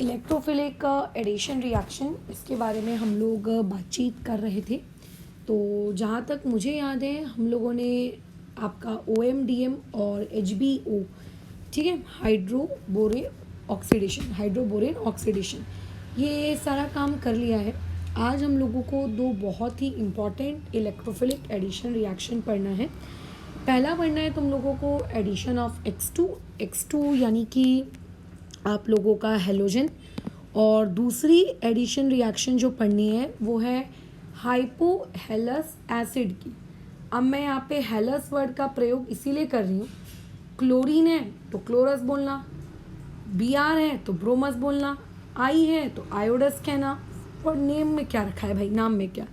Electrophilic addition reaction, इसके बारे में हम लोग बातचीत कर रहे थे। तो जहाँ तक मुझे याद है हम लोगों ने आपका OMDM और HBO, ठीक है, हाइड्रोबोरेन ऑक्सीडेशन, ये सारा काम कर लिया है। आज हम लोगों को दो बहुत ही इम्पॉर्टेंट इलेक्ट्रोफिलिक एडिशन रिएक्शन पढ़ना है। पहला पढ़ना है तुम लोगों को एडिशन ऑफ X2 यानी कि आप लोगों का हेलोजन, और दूसरी एडिशन रिएक्शन जो पढ़नी है वो है हाइपोहेलस एसिड की। अब मैं यहाँ पे हेलस वर्ड का प्रयोग इसीलिए कर रही हूँ, क्लोरीन है तो क्लोरस बोलना, Br है तो ब्रोमस बोलना, I है तो आयोडस कहना, और नेम में क्या रखा है भाई, नाम में क्या।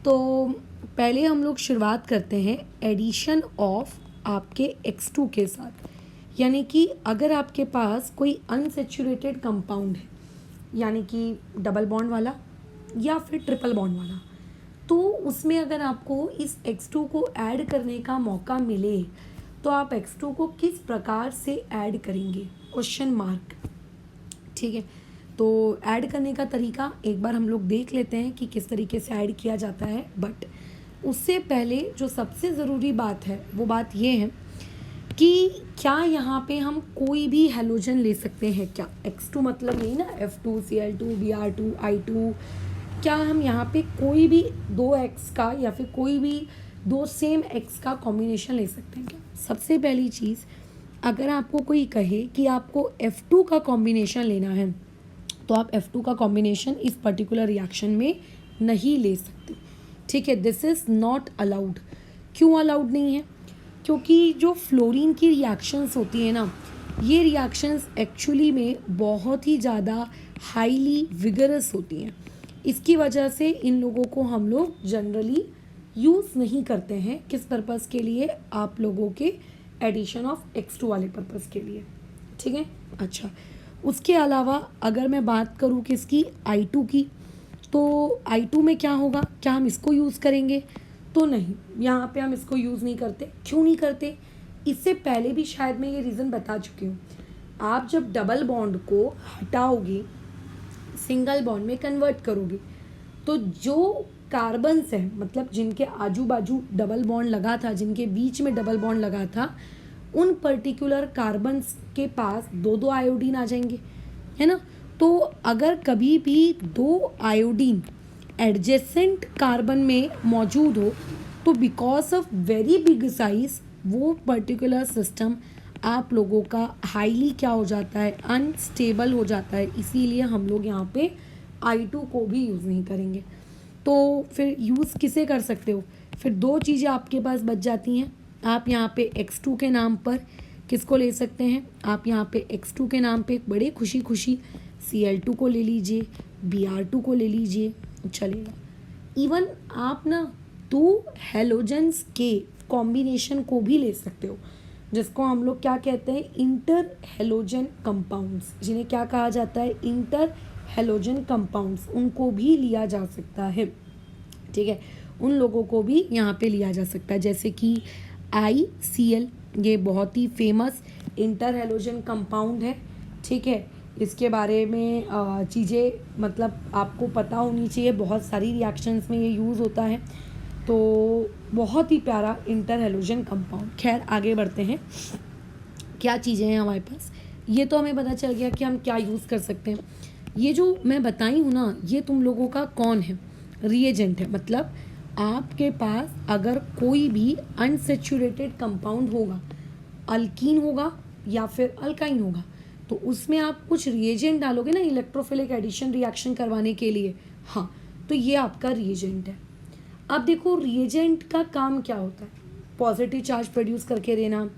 तो पहले हम लोग शुरुआत करते हैं एडिशन ऑफ आपके X2 के साथ। यानी कि अगर आपके पास कोई अनसेचुरेटेड कंपाउंड है, यानी कि डबल बॉन्ड वाला या फिर ट्रिपल बॉन्ड वाला, तो उसमें अगर आपको इस X2 को ऐड करने का मौका मिले तो आप X2 को किस प्रकार से ऐड करेंगे, क्वेश्चन मार्क। ठीक है, तो ऐड करने का तरीका एक बार हम लोग देख लेते हैं कि किस तरीके से ऐड किया जाता है। बट उससे पहले जो सबसे ज़रूरी बात है वो बात ये है कि क्या यहाँ पे हम कोई भी हेलोजन ले सकते हैं क्या। X2 मतलब यही ना, F2 Cl2 Br2 I2, क्या हम यहाँ पे कोई भी दो X का या फिर कोई भी दो सेम X का कॉम्बिनेशन ले सकते हैं क्या। सबसे पहली चीज़, अगर आपको कोई कहे कि आपको F2 का कॉम्बिनेशन लेना है तो आप F2 का कॉम्बिनेशन इस पर्टिकुलर रिएक्शन में नहीं ले सकते। ठीक है, दिस इज़ नॉट अलाउड। क्यों अलाउड नहीं है? क्योंकि जो फ्लोरीन की रिएक्शंस होती है ना, ये रिएक्शंस एक्चुअली में बहुत ही ज़्यादा हाईली विगरस होती हैं। इसकी वजह से इन लोगों को हम लोग जनरली यूज़ नहीं करते हैं। किस पर्पज़ के लिए? आप लोगों के एडिशन ऑफ X2 वाले पर्पज़ के लिए। ठीक है, अच्छा, उसके अलावा अगर मैं बात करूँ किसकी, I2 की, तो I2 में क्या होगा, क्या हम इसको यूज़ करेंगे? तो नहीं, यहाँ पे हम इसको यूज़ नहीं करते। क्यों नहीं करते? इससे पहले भी शायद मैं ये रीज़न बता चुकी हूँ। आप जब डबल बॉन्ड को हटाओगे, सिंगल बॉन्ड में कन्वर्ट करोगे, तो जो कार्बन्स हैं, मतलब जिनके आजू बाजू डबल बॉन्ड लगा था, जिनके बीच में डबल बॉन्ड लगा था, उन पर्टिकुलर कार्बन्स के पास दो दो आयोडीन आ जाएंगे, है ना। तो अगर कभी भी दो आयोडीन एडजेसेंट कार्बन में मौजूद हो तो because of very big size वो पर्टिकुलर सिस्टम आप लोगों का हाईली क्या हो जाता है, अनस्टेबल हो जाता है। इसीलिए हम लोग यहाँ पे I2 को भी यूज़ नहीं करेंगे। तो फिर यूज़ किसे कर सकते हो? फिर दो चीज़ें आपके पास बच जाती हैं। आप यहाँ पे X2 के नाम पर किसको ले सकते हैं? आप यहाँ पे X2 के नाम पे बड़े खुशी खुशी Cl2 को ले लीजिए, Br2 को ले लीजिए, चलेगा। इवन आप ना दो हेलोजेंस के कॉम्बिनेशन को भी ले सकते हो, जिसको हम लोग क्या कहते हैं, इंटर हेलोजन कंपाउंड्स। जिन्हें क्या कहा जाता है? Inter halogen compounds. उनको भी लिया जा सकता है। ठीक है, उन लोगों को भी यहाँ पे लिया जा सकता है, जैसे कि ICl, ये बहुत ही फेमस इंटर हेलोजन कंपाउंड है। ठीक है, इसके बारे में चीज़ें मतलब आपको पता होनी चाहिए, बहुत सारी रिएक्शंस में ये यूज़ होता है। तो बहुत ही प्यारा इंटर हेलोजन कंपाउंड। खैर आगे बढ़ते हैं, क्या चीज़ें हैं हमारे पास, ये तो हमें पता चल गया कि हम क्या यूज़ कर सकते हैं। ये जो मैं बताई हूँ ना, ये तुम लोगों का कौन है, रिएजेंट है। मतलब आपके पास अगर कोई भी अनसेचुरेटेड कंपाउंड होगा, अल्कीन होगा या फिर अल्काइन होगा, तो उसमें आप कुछ रिएजेंट डालोगे ना इलेक्ट्रोफिलिक एडिशन रिएक्शन करवाने के लिए। हाँ, तो ये आपका रिएजेंट है। अब देखो रिएजेंट का काम क्या होता है, पॉजिटिव चार्ज प्रोड्यूस करके देना,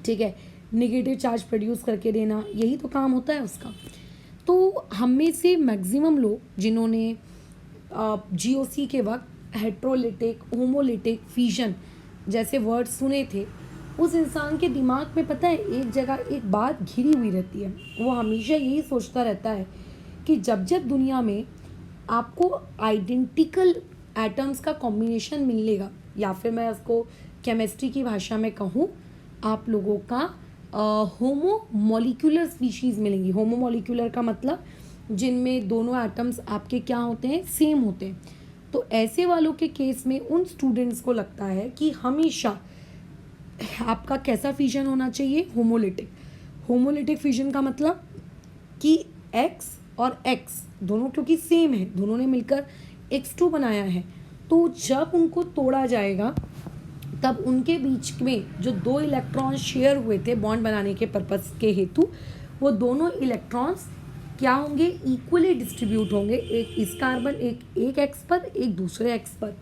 ठीक है, नेगेटिव चार्ज प्रोड्यूस करके देना, यही तो काम होता है उसका। तो हम में से मैक्सिमम लोग जिन्होंने GOC के वक्त हेट्रोलिटिक, होमोलिटिक, फिजन जैसे वर्ड सुने थे, उस इंसान के दिमाग में पता है एक जगह एक बात घिरी हुई रहती है। वो हमेशा यही सोचता रहता है कि जब जब दुनिया में आपको आइडेंटिकल एटम्स का कॉम्बिनेशन मिलेगा, या फिर मैं उसको केमिस्ट्री की भाषा में कहूँ, आप लोगों का होमोमोलिकुलर स्पीशीज़ मिलेंगी। होमोमोलिकुलर का मतलब जिनमें दोनों एटम्स आपके क्या होते हैं, सेम होते हैं। तो ऐसे वालों के केस में उन स्टूडेंट्स को लगता है कि हमेशा आपका कैसा फिजन होना चाहिए, होमोलिटिक। होमोलिटिक फिजन का मतलब कि x और x दोनों क्योंकि सेम है, दोनों ने मिलकर x2 बनाया है, तो जब उनको तोड़ा जाएगा तब उनके बीच में जो दो इलेक्ट्रॉन शेयर हुए थे बॉन्ड बनाने के पर्पस के हेतु, वो दोनों इलेक्ट्रॉन्स क्या होंगे, इक्वली डिस्ट्रीब्यूट होंगे, एक इस कार्बन एक एक्स पर, एक दूसरे एक्स पर,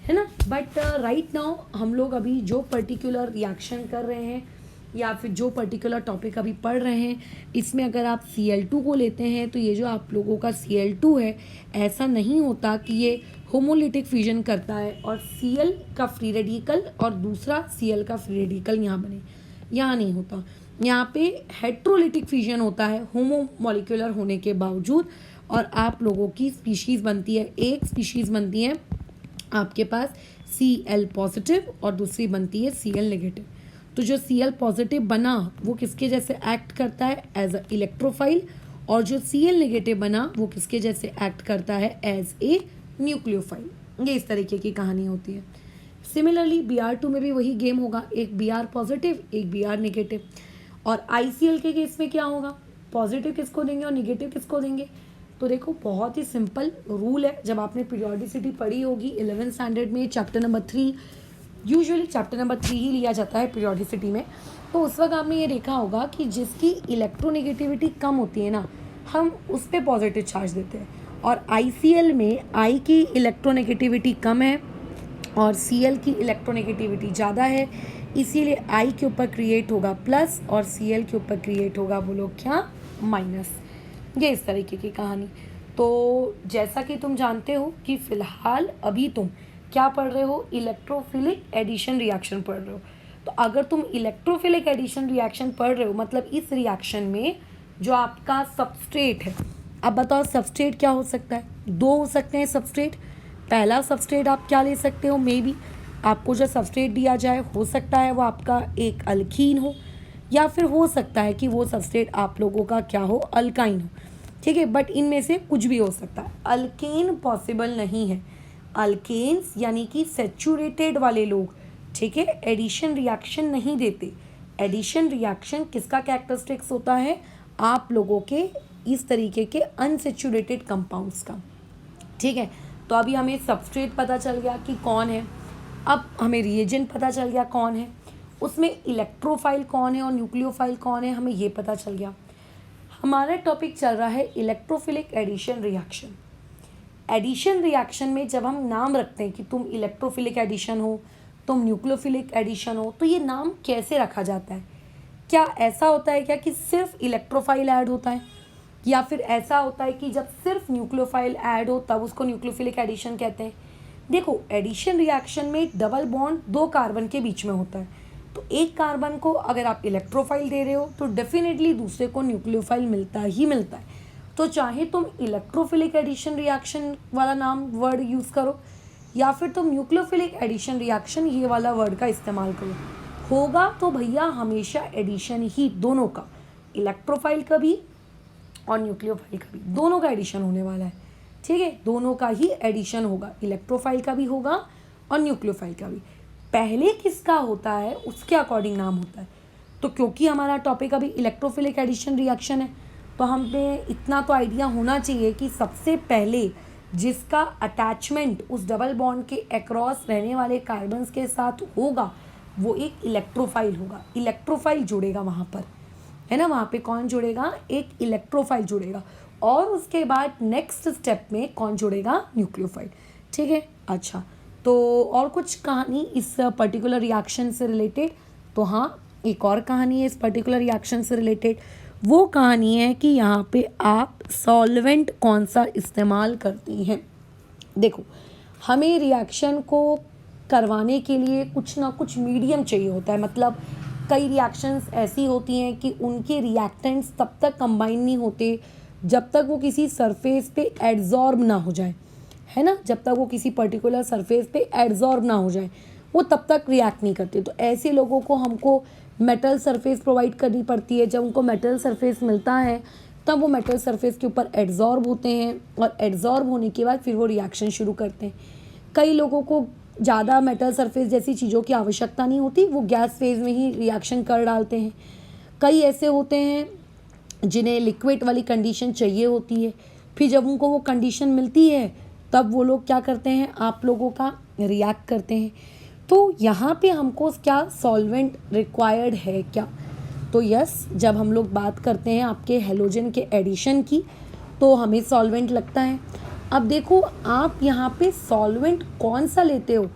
है ना। बट राइट नाउ हम लोग अभी जो पर्टिकुलर रिएक्शन कर रहे हैं या फिर जो पर्टिकुलर टॉपिक अभी पढ़ रहे हैं, इसमें अगर आप Cl2 को लेते हैं तो ये जो आप लोगों का Cl2 है, ऐसा नहीं होता कि ये होमोलिटिक फ्यूजन करता है और Cl का फ्री रेडिकल और दूसरा Cl का फ्री रेडिकल यहाँ बने, यहाँ नहीं होता। यहाँ पे हेट्रोलिटिक फ्यूजन होता है होमोमोलिकुलर होने के बावजूद, और आप लोगों की स्पीशीज़ बनती है, एक स्पीशीज़ बनती है आपके पास Cl पॉजिटिव और दूसरी बनती है Cl नेगेटिव। तो जो Cl पॉजिटिव बना वो किसके जैसे एक्ट करता है, एज अ इलेक्ट्रोफाइल, और जो Cl नेगेटिव बना वो किसके जैसे एक्ट करता है, एज ए न्यूक्लियोफाइल। ये इस तरीके की कहानी होती है। सिमिलरली Br2 में भी वही गेम होगा, एक Br पॉजिटिव एक Br नेगेटिव। और ICl के केस में क्या होगा, पॉजिटिव किसको देंगे और नेगेटिव किसको देंगे। तो देखो बहुत ही सिंपल रूल है, जब आपने पीरियोडिसिटी पढ़ी होगी 11th स्टैंडर्ड में chapter number 3, usually chapter number 3 ही लिया जाता है पीरियोडिसिटी में, तो उस वक्त आपने ये देखा होगा कि जिसकी इलेक्ट्रोनेगेटिविटी कम होती है ना, हम उस पर पॉजिटिव चार्ज देते हैं। और ICl में I की इलेक्ट्रोनेगेटिविटी कम है और Cl की इलेक्ट्रोनेगेटिविटी ज़्यादा है, इसीलिए I के ऊपर क्रिएट होगा प्लस और Cl के ऊपर क्रिएट होगा बोलो क्या, माइनस। ये इस तरीके की कहानी। तो जैसा कि तुम जानते हो कि फ़िलहाल अभी तुम क्या पढ़ रहे हो, इलेक्ट्रोफिलिक एडिशन रिएक्शन पढ़ रहे हो। तो अगर तुम इलेक्ट्रोफिलिक एडिशन रिएक्शन पढ़ रहे हो मतलब इस रिएक्शन में जो आपका सबस्ट्रेट है, अब बताओ सबस्ट्रेट क्या हो सकता है, दो हो सकते हैं सबस्ट्रेट। पहला सबस्ट्रेट आप क्या ले सकते हो, मे बी आपको जो सबस्ट्रेट दिया जाए हो सकता है वो आपका एक अल्कीन हो, या फिर हो सकता है कि वो सबस्ट्रेट आप लोगों का क्या हो, अल्काइन हो, ठीक है। बट इनमें से कुछ भी हो सकता है, अल्केन पॉसिबल नहीं है। अल्केन्स यानी कि सेचुरेटेड वाले लोग, ठीक है, एडिशन रिएक्शन नहीं देते। एडिशन रिएक्शन किसका कैरेक्टरिस्टिक्स होता है, आप लोगों के इस तरीके के अनसेचुरेटेड कंपाउंड्स का, ठीक है। तो अभी हमें सबस्ट्रेट पता चल गया कि कौन है, अब हमें रिएजेंट पता चल गया कौन है, उसमें इलेक्ट्रोफाइल कौन है और न्यूक्लियोफाइल कौन है, हमें ये पता चल गया। हमारा टॉपिक चल रहा है electrophilic addition reaction. Addition reaction में जब हम नाम रखते हैं कि तुम इलेक्ट्रोफिलिक एडिशन हो, तुम न्यूक्लियोफिलिक एडिशन हो, तो ये नाम कैसे रखा जाता है। क्या ऐसा होता है क्या कि सिर्फ इलेक्ट्रोफाइल ऐड होता है, या फिर ऐसा होता है कि जब सिर्फ न्यूक्लियोफाइल ऐड हो तब उसको न्यूक्लियोफिलिक एडिशन कहते हैं। देखो एडिशन रिएक्शन में डबल बॉन्ड दो कार्बन के बीच में होता है, तो एक कार्बन को अगर आप इलेक्ट्रोफाइल दे रहे हो तो डेफिनेटली दूसरे को न्यूक्लियोफाइल मिलता ही मिलता है। तो चाहे तुम इलेक्ट्रोफिलिक एडिशन रिएक्शन वाला नाम वर्ड यूज़ करो या फिर तुम न्यूक्लियोफिलिक एडिशन रिएक्शन ये वाला वर्ड का इस्तेमाल करो, होगा तो भैया हमेशा एडिशन ही, दोनों का, इलेक्ट्रोफाइल का भी और न्यूक्लियोफाइल का भी, दोनों का एडिशन होने वाला है, ठीक है। दोनों का ही एडिशन होगा, इलेक्ट्रोफाइल का भी होगा और न्यूक्लियोफाइल का भी। पहले किसका होता है उसके अकॉर्डिंग नाम होता है। तो क्योंकि हमारा टॉपिक अभी इलेक्ट्रोफिलिक एडिशन रिएक्शन है, तो हमें इतना तो आइडिया होना चाहिए कि सबसे पहले जिसका अटैचमेंट उस डबल बॉन्ड के अक्रॉस रहने वाले कार्बन्स के साथ होगा वो एक इलेक्ट्रोफाइल होगा। इलेक्ट्रोफाइल जुड़ेगा वहाँ पर, है ना, वहाँ पे कौन जुड़ेगा, एक इलेक्ट्रोफाइल जुड़ेगा, और उसके बाद नेक्स्ट स्टेप में कौन जुड़ेगा, न्यूक्लियोफाइल, ठीक है। अच्छा, तो और कुछ कहानी इस पर्टिकुलर रिएक्शन से रिलेटेड, तो हाँ एक और कहानी है इस पर्टिकुलर रिएक्शन से रिलेटेड। वो कहानी है कि यहाँ पे आप सॉल्वेंट कौन सा इस्तेमाल करती हैं। देखो हमें रिएक्शन को करवाने के लिए कुछ ना कुछ मीडियम चाहिए होता है, मतलब कई रिएक्शंस ऐसी होती हैं कि उनके रिएक्टेंट्स तब तक कंबाइन नहीं होते जब तक वो किसी सरफेस पे एड्जॉर्ब ना हो जाए, है ना, जब तक वो किसी पर्टिकुलर सरफेस पे एड्जॉर्ब ना हो जाए वो तब तक रिएक्ट नहीं करते। तो ऐसे लोगों को हमको मेटल सरफेस प्रोवाइड करनी पड़ती है। जब उनको मेटल सरफेस मिलता है तब वो मेटल सरफेस के ऊपर एड्जॉर्ब होते हैं और एड्जॉर्ब होने के बाद फिर वो रिएक्शन शुरू करते हैं। कई लोगों को ज़्यादा मेटल सरफेस जैसी चीज़ों की आवश्यकता नहीं होती, वो गैस फेज में ही रिएक्शन कर डालते हैं। कई ऐसे होते हैं जिन्हें लिक्विड वाली कंडीशन चाहिए होती है, फिर जब उनको वो कंडीशन मिलती है तब वो लोग क्या करते हैं, आप लोगों का रिएक्ट करते हैं। तो यहाँ पे हमको क्या सॉल्वेंट रिक्वायर्ड है क्या? तो यस, जब हम लोग बात करते हैं आपके हेलोजन के एडिशन की तो हमें सॉल्वेंट लगता है। अब देखो आप यहाँ पे सॉल्वेंट कौन सा लेते हो,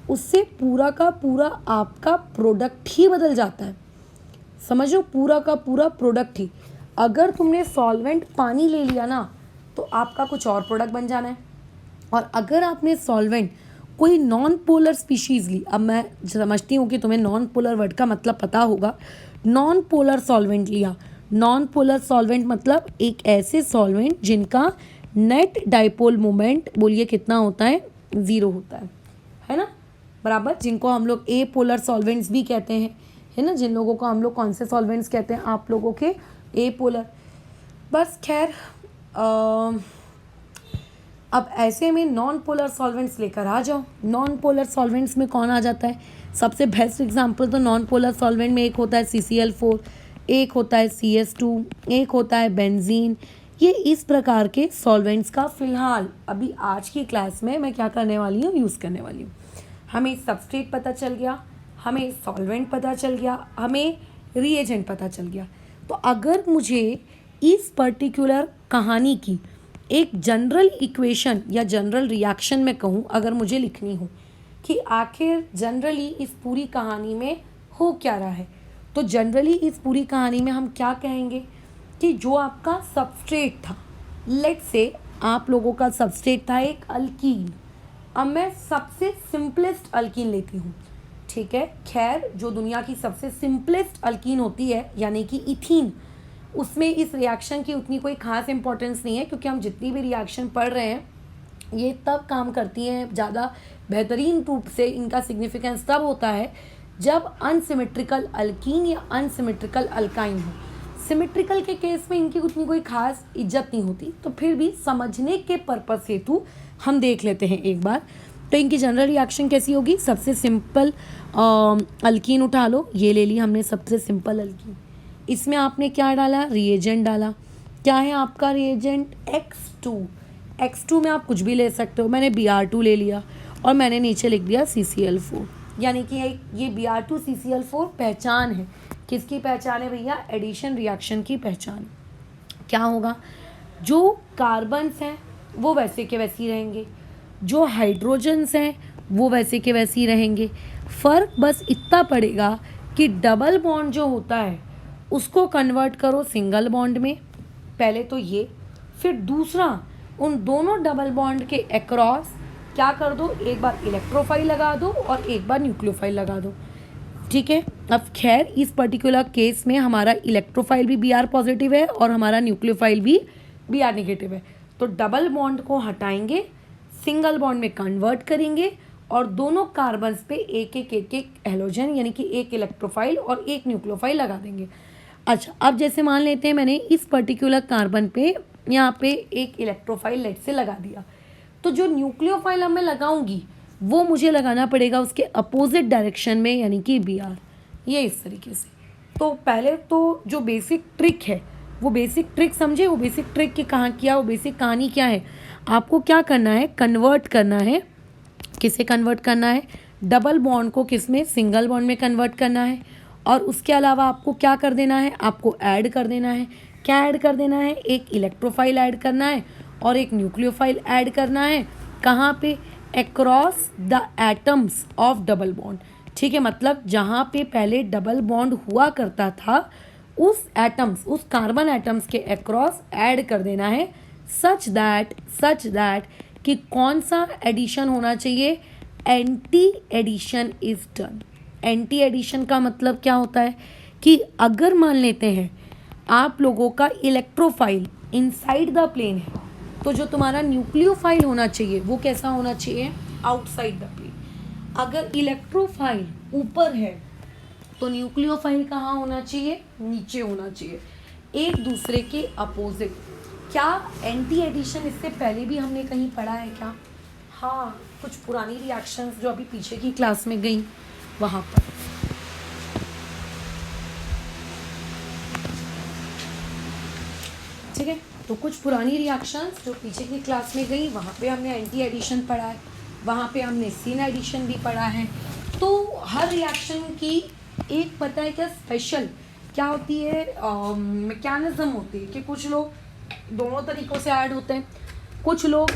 उससे पूरा का पूरा आपका प्रोडक्ट ही बदल जाता है। समझो, पूरा का पूरा प्रोडक्ट ही। अगर तुमने सॉल्वेंट पानी ले लिया ना तो आपका कुछ और प्रोडक्ट बन जाना है, और अगर आपने सॉल्वेंट कोई नॉन पोलर स्पीशीज़ ली, अब मैं समझती हूँ कि तुम्हें नॉन पोलर वर्ड का मतलब पता होगा। नॉन पोलर सॉल्वेंट लिया, नॉन पोलर सॉल्वेंट मतलब एक ऐसे सॉल्वेंट जिनका नेट डाइपोल मोमेंट बोलिए कितना होता है, 0 होता है ना, बराबर, जिनको हम लोग ए पोलर सॉल्वेंट्स भी कहते हैं, है ना। जिन लोगों को हम लोग कौन से सॉल्वेंट्स कहते हैं, आप लोगों के ए पोलर। बस खैर अब ऐसे में नॉन पोलर सॉल्वेंट्स लेकर आ जाओ। नॉन पोलर सॉल्वेंट्स में कौन आ जाता है? सबसे बेस्ट एग्जांपल तो नॉन पोलर सॉल्वेंट में एक होता है CCl4, एक होता है CS2, एक होता है बेंजीन। ये इस प्रकार के सॉल्वेंट्स का फ़िलहाल अभी आज की क्लास में मैं क्या करने वाली हूँ, यूज़ करने वाली हूँ। हमें सबस्ट्रेट पता चल गया, हमें सॉल्वेंट पता चल गया, हमें रिएजेंट पता चल गया। तो अगर मुझे इस पर्टिकुलर कहानी की एक जनरल इक्वेशन या जनरल रिएक्शन में कहूँ, अगर मुझे लिखनी हो कि आखिर जनरली इस पूरी कहानी में हो क्या रहा है, तो जनरली इस पूरी कहानी में हम क्या कहेंगे कि जो आपका सबस्ट्रेट था, लेट्स से आप लोगों का सबस्ट्रेट था एक अल्कीन। अब मैं सबसे सिंपलेस्ट अल्कीन लेती हूँ, ठीक है। खैर, जो दुनिया की सबसे सिंपलेस्ट अल्कीन होती है यानी कि इथीन, उसमें इस रिएक्शन की उतनी कोई खास इंपॉर्टेंस नहीं है, क्योंकि हम जितनी भी रिएक्शन पढ़ रहे हैं ये तब काम करती हैं, ज़्यादा बेहतरीन रूप से इनका सिग्निफिकेंस तब होता है जब अनसिमेट्रिकल अल्कीन या अनसिमेट्रिकल अल्काइन हो। सिमेट्रिकल के केस में इनकी उतनी कोई खास इज्जत नहीं होती, तो फिर भी समझने के पर्पस हेतु हम देख लेते हैं एक बार। तो इनकी जनरल रिएक्शन कैसी होगी? सबसे सिंपल अल्कीन उठा लो, ये ले ली हमने सबसे सिंपल अल्कीन। इसमें आपने क्या डाला? रिएजेंट डाला। क्या है आपका रिएजेंट? X2। X2 में आप कुछ भी ले सकते हो, मैंने Br2 ले लिया और मैंने नीचे लिख दिया CCl4, यानी कि ये Br2 CCl4 पहचान है। किसकी पहचान है भैया? एडिशन रिएक्शन की पहचान। क्या होगा? जो कार्बन्स हैं वो वैसे के वैसे ही रहेंगे, जो हाइड्रोजन्स हैं वो वैसे के वैसे ही रहेंगे। फ़र्क बस इतना पड़ेगा कि डबल बॉन्ड जो होता है उसको कन्वर्ट करो सिंगल बॉन्ड में, पहले तो ये, फिर दूसरा उन दोनों डबल बॉन्ड के अक्रॉस क्या कर दो, एक बार इलेक्ट्रोफाइल लगा दो और एक बार न्यूक्लियोफाइल लगा दो, ठीक है। अब खैर इस पर्टिकुलर केस में हमारा इलेक्ट्रोफाइल भी Br पॉजिटिव है और हमारा न्यूक्लियोफाइल भी Br नेगेटिव है, तो डबल बॉन्ड को हटाएंगे, सिंगल बॉन्ड में कन्वर्ट करेंगे और दोनों कार्बन्स पे एक एक हेलोजन यानी कि एक इलेक्ट्रोफाइल और एक न्यूक्लियोफाइल लगा देंगे। अच्छा, अब जैसे मान लेते हैं मैंने इस पर्टिकुलर कार्बन पे यहाँ पे एक इलेक्ट्रोफाइल लेट से लगा दिया, तो जो न्यूक्लियोफाइल अब मैं लगाऊंगी वो मुझे लगाना पड़ेगा उसके अपोजिट डायरेक्शन में, यानी कि Br, ये इस तरीके से। तो पहले तो जो बेसिक ट्रिक है वो बेसिक ट्रिक समझे, वो बेसिक ट्रिक की कहाँ किया, वो बेसिक कहानी क्या है, आपको क्या करना है, कन्वर्ट करना है। किसे कन्वर्ट करना है? डबल बॉन्ड को किस में? सिंगल बॉन्ड में कन्वर्ट करना है। और उसके अलावा आपको क्या कर देना है? आपको ऐड कर देना है। क्या ऐड कर देना है? एक इलेक्ट्रोफाइल ऐड करना है और एक न्यूक्लियोफाइल ऐड करना है। कहाँ पे? Across the atoms of double bond, ठीक है। मतलब जहाँ पे पहले डबल बॉन्ड हुआ करता था उस एटम्स, उस कार्बन एटम्स के अक्रॉस ऐड कर देना है, सच दैट कि कौन सा एडिशन होना चाहिए? Anti addition is done. Anti addition का मतलब क्या होता है कि अगर मान लेते हैं आप लोगों का इलेक्ट्रोफाइल इनसाइड द प्लेन है, तो जो तुम्हारा न्यूक्लियोफाइल होना चाहिए वो कैसा होना चाहिए? Outside the plane. अगर इलेक्ट्रोफाइल ऊपर है तो न्यूक्लियोफाइल कहाँ होना चाहिए, नीचे होना चाहिए, एक दूसरे के अपोजिट। क्या एंटी एडिशन इससे पहले भी हमने कहीं पढ़ा है क्या? हाँ, कुछ पुरानी रिएक्शंस जो अभी पीछे की क्लास में गई वहाँ पर। ठीक है, तो कुछ पुरानी रिएक्शंस जो पीछे की क्लास में गई वहाँ पे हमने एंटी एडिशन पढ़ा है, वहाँ पे हमने सिन एडिशन भी पढ़ा है। तो हर रिएक्शन की एक पता है क्या स्पेशल क्या होती है, मैकेनिज्म होती है कि कुछ लोग दोनों तरीक़ों से ऐड होते हैं, कुछ लोग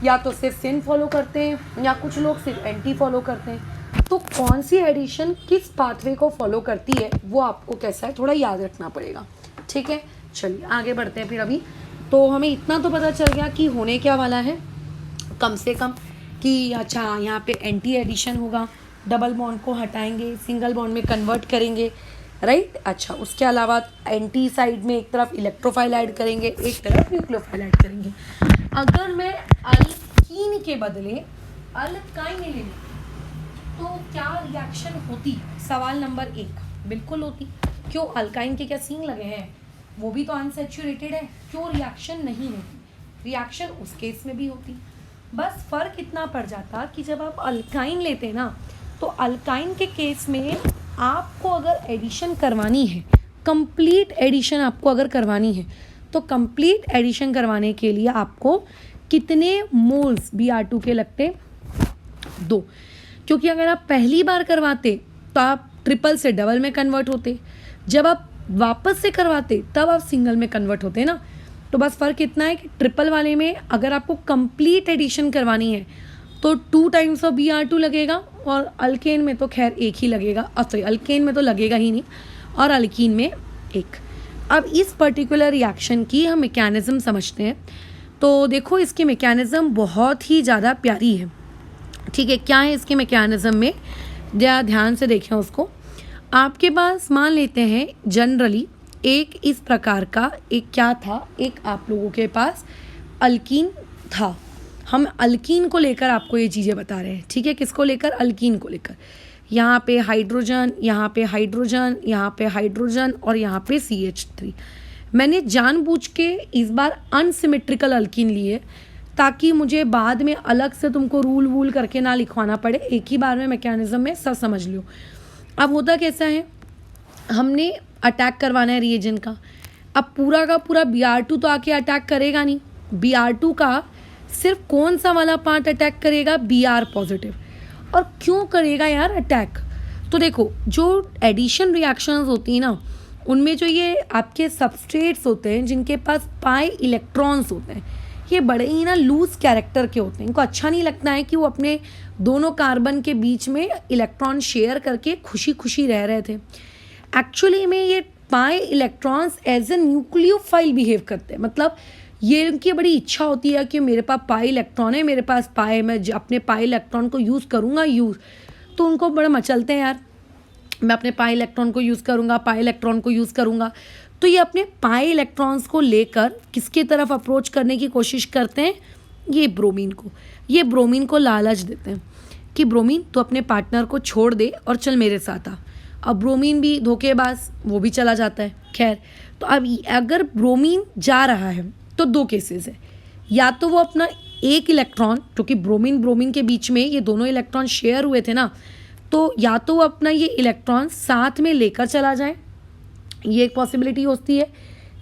या तो सिर्फ सिन फॉलो करते हैं या कुछ लोग सिर्फ एंटी फॉलो करते हैं। तो कौन सी एडिशन किस पाथवे को फॉलो करती है वो आपको कैसा है थोड़ा याद रखना पड़ेगा। ठीक है, चलिए आगे बढ़ते हैं फिर। अभी तो हमें इतना तो पता चल गया कि होने क्या वाला है कम से कम, कि अच्छा यहाँ पे एंटी एडिशन होगा, डबल बॉन्ड को हटाएंगे, सिंगल बॉन्ड में कन्वर्ट करेंगे, राइट। अच्छा, उसके अलावा एंटी साइड में एक तरफ इलेक्ट्रोफाइल ऐड करेंगे, एक तरफ न्यूक्लियोफाइल ऐड करेंगे। अगर मैं अल्कीन के बदले अल्काइन ले लूँ तो क्या रिएक्शन होती? सवाल नंबर 1, बिल्कुल होती। क्यों? अल्काइन के क्या सीन लगे हैं, वो भी तो अनसैचुरेटेड है, क्यों रिएक्शन नहीं होती? रिएक्शन उस केस में भी होती। बस फ़र्क इतना पड़ जाता कि जब आप अल्काइन लेते ना, तो अल्काइन के केस में आपको अगर एडिशन करवानी है, कंप्लीट एडिशन आपको अगर करवानी है, तो कंप्लीट एडिशन करवाने के लिए आपको कितने मोल्स Br2 के लगते? 2। क्योंकि अगर आप पहली बार करवाते तो आप ट्रिपल से डबल में कन्वर्ट होते, जब आप वापस से करवाते तब आप सिंगल में कन्वर्ट होते ना। तो बस फ़र्क इतना है कि ट्रिपल वाले में अगर आपको कंप्लीट एडिशन करवानी है तो 2 टाइम्स ऑफ Br2 लगेगा, और अल्केन में तो खैर एक ही लगेगा, सॉरी अल्केन में तो लगेगा ही नहीं, और अल्कीन में एक। अब इस पर्टिकुलर रिएक्शन की हम मैकेनिज़्म समझते हैं। तो देखो इसकी मैकेनिज़्म बहुत ही ज़्यादा प्यारी है। ठीक है, क्या है इसके मैकेनिज़्म में, जरा ध्यान से देखें उसको। आपके पास मान लेते हैं जनरली एक इस प्रकार का एक क्या था, एक आप लोगों के पास अल्कीन था। हम अल्कीन को लेकर आपको ये चीज़ें बता रहे हैं। ठीक है, किसको लेकर? अल्कीन को लेकर। यहाँ पे हाइड्रोजन, यहाँ पे हाइड्रोजन, यहाँ पे हाइड्रोजन और यहाँ पे CH3। मैंने जानबूझ के इस बार अनसिमेट्रिकल अल्कीन लिए ताकि मुझे बाद में अलग से तुमको रूल वूल करके ना लिखवाना पड़े, एक ही बार में मैकेनिज़्म में सब समझ लो। अब होता कैसा है, हमने अटैक करवाना है रिएजेंट का। अब पूरा का पूरा Br2 तो आके अटैक करेगा नहीं, Br2 का सिर्फ कौन सा वाला पार्ट अटैक करेगा? Br positive. और क्यों करेगा यार अटैक? तो देखो जो एडिशन रिएक्शंस होती हैं ना, उनमें जो ये आपके सबस्ट्रेट्स होते हैं जिनके पास पाई इलेक्ट्रॉन्स होते हैं, ये बड़े ही ना लूज कैरेक्टर के होते हैं। इनको अच्छा नहीं लगता है कि वो अपने दोनों कार्बन के बीच में इलेक्ट्रॉन शेयर करके खुशी खुशी रह रहे थे। एक्चुअली में ये pi electrons as a nucleophile behave करते हैं। मतलब ये उनकी बड़ी इच्छा होती है कि मेरे पास पाई इलेक्ट्रॉन है, मेरे पास पाई, मैं अपने पाई इलेक्ट्रॉन को यूज़ करूँगा तो उनको बड़े मचलते हैं यार, मैं अपने पाई इलेक्ट्रॉन को यूज़ करूँगा, पाई इलेक्ट्रॉन को यूज़ करूँगा। तो ये अपने पाई इलेक्ट्रॉन्स को लेकर किसके तरफ अप्रोच करने की कोशिश करते हैं? ये ब्रोमीन को लालच देते हैं कि ब्रोमीन तो अपने पार्टनर को छोड़ दे और चल मेरे साथ आ। अब ब्रोमीन भी धोखेबाज, वो भी चला जाता है। खैर, तो अब अगर ब्रोमीन जा रहा है तो 2 केसेस है, या तो वो अपना एक इलेक्ट्रॉन, क्योंकि ब्रोमीन के बीच में ये दोनों इलेक्ट्रॉन शेयर हुए थे ना, तो या तो वो अपना ये इलेक्ट्रॉन साथ में लेकर चला जाए, ये एक पॉसिबिलिटी होती है,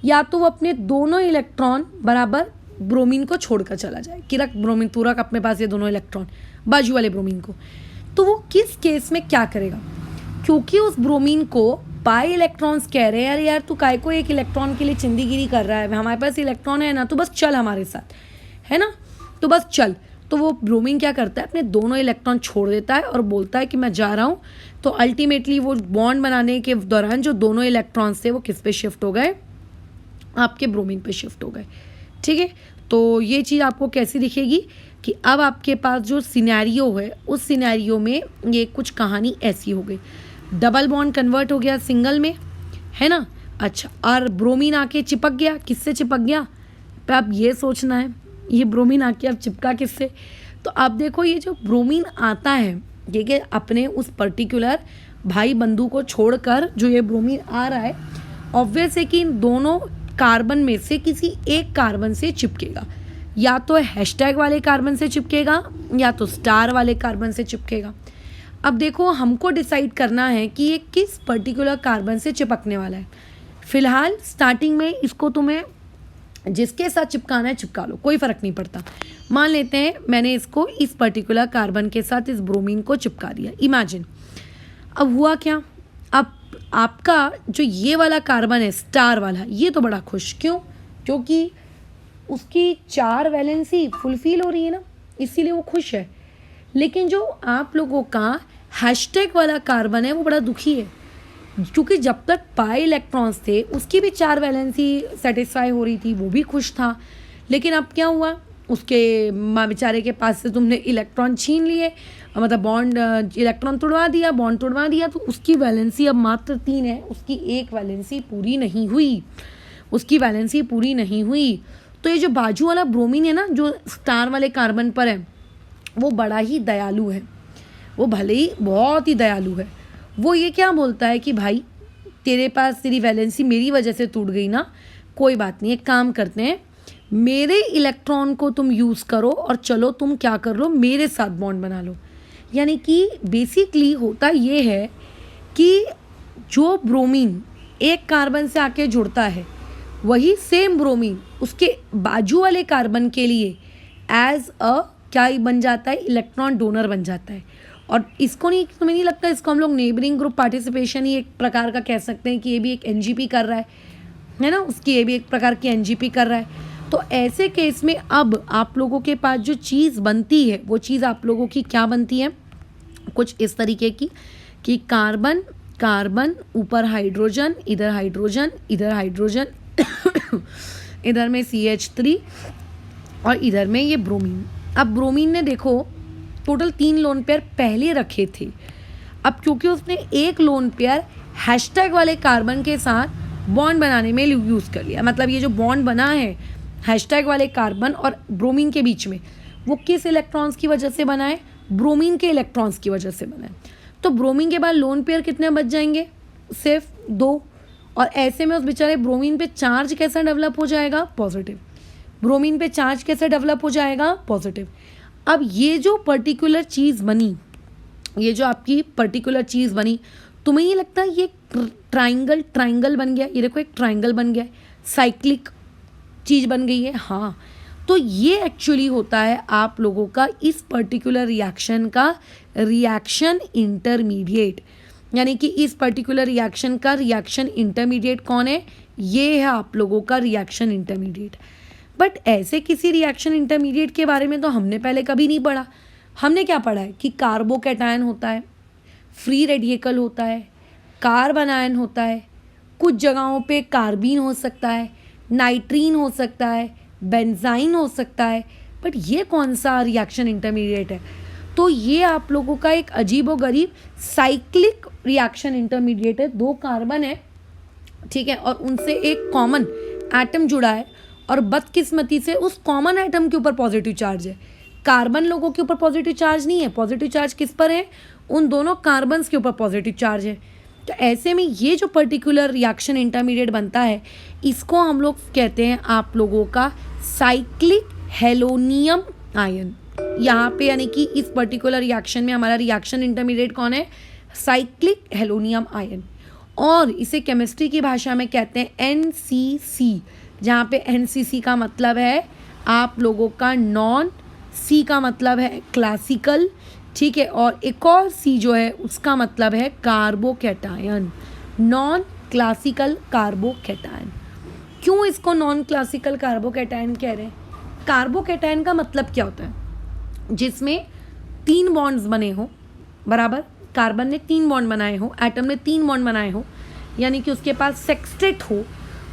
या तो वो अपने दोनों इलेक्ट्रॉन बराबर ब्रोमीन को छोड़कर चला जाए कि रख ब्रोमीन तू रख अपने पास ये दोनों इलेक्ट्रॉन बाजू वाले ब्रोमीन को। तो वो किस केस में क्या करेगा? क्योंकि उस ब्रोमीन को पाई इलेक्ट्रॉन्स कह रहे हैं यार तू काय को एक इलेक्ट्रॉन के लिए चिंदीगिरी कर रहा है, हमारे पास इलेक्ट्रॉन है ना, तो बस चल हमारे साथ, है ना, तो बस चल। तो वो ब्रोमीन क्या करता है, अपने दोनों इलेक्ट्रॉन छोड़ देता है और बोलता है कि मैं जा रहा हूँ। तो अल्टीमेटली वो बॉन्ड बनाने के दौरान जो दोनों इलेक्ट्रॉन्स थे वो किस पे शिफ्ट हो गए? आपके ब्रोमीन पे शिफ्ट हो गए। ठीक है, तो ये चीज़ आपको कैसी दिखेगी कि अब आपके पास जो सिनेरियो है उस सिनेरियो में ये कुछ कहानी ऐसी हो गई, डबल बॉन्ड कन्वर्ट हो गया सिंगल में, है ना। अच्छा, और ब्रोमीन आके चिपक गया, किससे चिपक गया? तो अब ये सोचना है ये ब्रोमीन आके अब चिपका किससे। तो अब देखो ये जो ब्रोमीन आता है, ठीक है, अपने उस पर्टिकुलर भाई बंधु को छोड़कर जो ये ब्रोमीन आ रहा है, ऑब्वियस है कि इन दोनों कार्बन में से किसी एक कार्बन से चिपकेगा, या तो हैशटैग वाले कार्बन से चिपकेगा या तो स्टार वाले कार्बन से चिपकेगा। अब देखो, हमको डिसाइड करना है कि ये किस पर्टिकुलर कार्बन से चिपकने वाला है। फिलहाल स्टार्टिंग में इसको तुम्हें जिसके साथ चिपकाना है चिपका लो, कोई फ़र्क नहीं पड़ता। मान लेते हैं मैंने इसको इस पर्टिकुलर कार्बन के साथ इस ब्रोमीन को चिपका दिया, इमेजिन। अब हुआ क्या, अब आपका जो ये वाला कार्बन है स्टार वाला, ये तो बड़ा खुश, क्यों? क्योंकि उसकी 4 वैलेंसी फुलफिल हो रही है ना, इसीलिए वो खुश है। लेकिन जो आप लोगों का हैशटैग वाला कार्बन है वो बड़ा दुखी है, क्योंकि जब तक पाई इलेक्ट्रॉन्स थे उसकी भी 4 वैलेंसी सेटिस्फाई हो रही थी, वो भी खुश था। लेकिन अब क्या हुआ, उसके माँ बेचारे के पास से तुमने इलेक्ट्रॉन छीन लिए, मतलब बॉन्ड इलेक्ट्रॉन तोड़वा दिया, बॉन्ड तोड़वा दिया, तो उसकी वैलेंसी अब मात्र 3 है, उसकी एक वैलेंसी पूरी नहीं हुई, उसकी वैलेंसी पूरी नहीं हुई। तो ये जो बाजू वाला ब्रोमीन है ना, जो स्टार वाले कार्बन पर है, वो बड़ा ही दयालु है, वो भले ही बहुत ही दयालु है। वो ये क्या बोलता है कि भाई तेरे पास तेरी वैलेंसी मेरी वजह से टूट गई ना, कोई बात नहीं, एक काम करते हैं, मेरे इलेक्ट्रॉन को तुम यूज़ करो और चलो तुम क्या कर लो, मेरे साथ बॉन्ड बना लो। यानी कि बेसिकली होता ये है कि जो ब्रोमीन एक कार्बन से आके जुड़ता है, वही सेम ब्रोमीन उसके बाजू वाले कार्बन के लिए एज अ क्या बन जाता है, इलेक्ट्रॉन डोनर बन जाता है। और इसको नहीं, तुम्हें नहीं लगता इसको हम लोग नेबरिंग ग्रुप पार्टिसिपेशन ही एक प्रकार का कह सकते हैं कि ये भी एक एनजीपी कर रहा है ना, उसकी ये भी एक प्रकार की एनजीपी कर रहा है। तो ऐसे केस में अब आप लोगों के पास जो चीज़ बनती है, वो चीज़ आप लोगों की क्या बनती है, कुछ इस तरीके की कि कार्बन कार्बन, ऊपर हाइड्रोजन, इधर हाइड्रोजन, इधर हाइड्रोजन इधर में CH3 और इधर में ये ब्रोमीन। अब ब्रोमीन ने देखो टोटल 3 लोन पेयर पहले रखे थे, अब क्योंकि उसने एक लोन पेयर हैशटैग वाले कार्बन के साथ बॉन्ड बनाने में यूज़ कर लिया, मतलब ये जो बॉन्ड बना है हैशटैग वाले कार्बन और ब्रोमीन के बीच में, वो किस इलेक्ट्रॉन्स की वजह से बना है, ब्रोमीन के इलेक्ट्रॉन्स की वजह से बना है। तो ब्रोमीन के बाद लोन पेयर कितने बच जाएंगे, सिर्फ 2। और ऐसे में उस बेचारे ब्रोमीन पे चार्ज कैसा डेवलप हो जाएगा, पॉजिटिव। ब्रोमीन पे चार्ज कैसे डेवलप हो जाएगा, पॉजिटिव। अब ये जो पर्टिकुलर चीज़ बनी, ये जो आपकी पर्टिकुलर चीज़ बनी, तुम्हें ये लगता है ये ट्राइंगल बन गया, ये देखो एक ट्राइंगल बन गया, साइक्लिक चीज़ बन गई है। हाँ, तो ये एक्चुअली होता है आप लोगों का इस पर्टिकुलर रिएक्शन का रिएक्शन इंटरमीडिएट, यानी कि इस पर्टिकुलर रिएक्शन का रिएक्शन इंटरमीडिएट कौन है, ये है आप लोगों का रिएक्शन इंटरमीडिएट। बट ऐसे किसी रिएक्शन इंटरमीडिएट के बारे में तो हमने पहले कभी नहीं पढ़ा। हमने क्या पढ़ा है कि कार्बोकैटायन होता है, फ्री रेडिकल होता है, कार्बन आयन होता है, कुछ जगहों पे कार्बीन हो सकता है, नाइट्रीन हो सकता है, बेंजाइन हो सकता है। बट ये कौन सा रिएक्शन इंटरमीडिएट है, तो ये आप लोगों का एक अजीबोगरीब साइक्लिक रिएक्शन इंटरमीडिएट है। 2 कार्बन है, ठीक है, और उनसे एक कॉमन एटम जुड़ा है, और बदकिस्मती से उस कॉमन एटम के ऊपर पॉजिटिव चार्ज है। कार्बन लोगों के ऊपर पॉजिटिव चार्ज नहीं है, पॉजिटिव चार्ज किस पर है, उन दोनों कार्बन्स के ऊपर पॉजिटिव चार्ज है। तो ऐसे में ये जो पर्टिकुलर रिएक्शन इंटरमीडिएट बनता है, इसको हम लोग कहते हैं आप लोगों का साइक्लिक हेलोनियम आयन। यहाँ पे यानी कि इस पर्टिकुलर रिएक्शन में हमारा रिएक्शन इंटरमीडिएट कौन है, साइक्लिक हेलोनियम आयन। और इसे केमिस्ट्री की भाषा में कहते हैं NCC, जहाँ पे NCC का मतलब है आप लोगों का नॉन, C का मतलब है क्लासिकल, ठीक है, और एक और C जो है उसका मतलब है कार्बोकैटायन, नॉन क्लासिकल कार्बोकैटायन। क्यों इसको नॉन क्लासिकल कार्बोकैटायन कह रहे हैं? कार्बोकैटायन का मतलब क्या होता है, जिसमें 3 बॉन्ड्स बने हो, बराबर, कार्बन ने 3 बॉन्ड बनाए हो, एटम ने 3 बॉन्ड बनाए हो, यानी कि उसके पास सेक्सटेट हो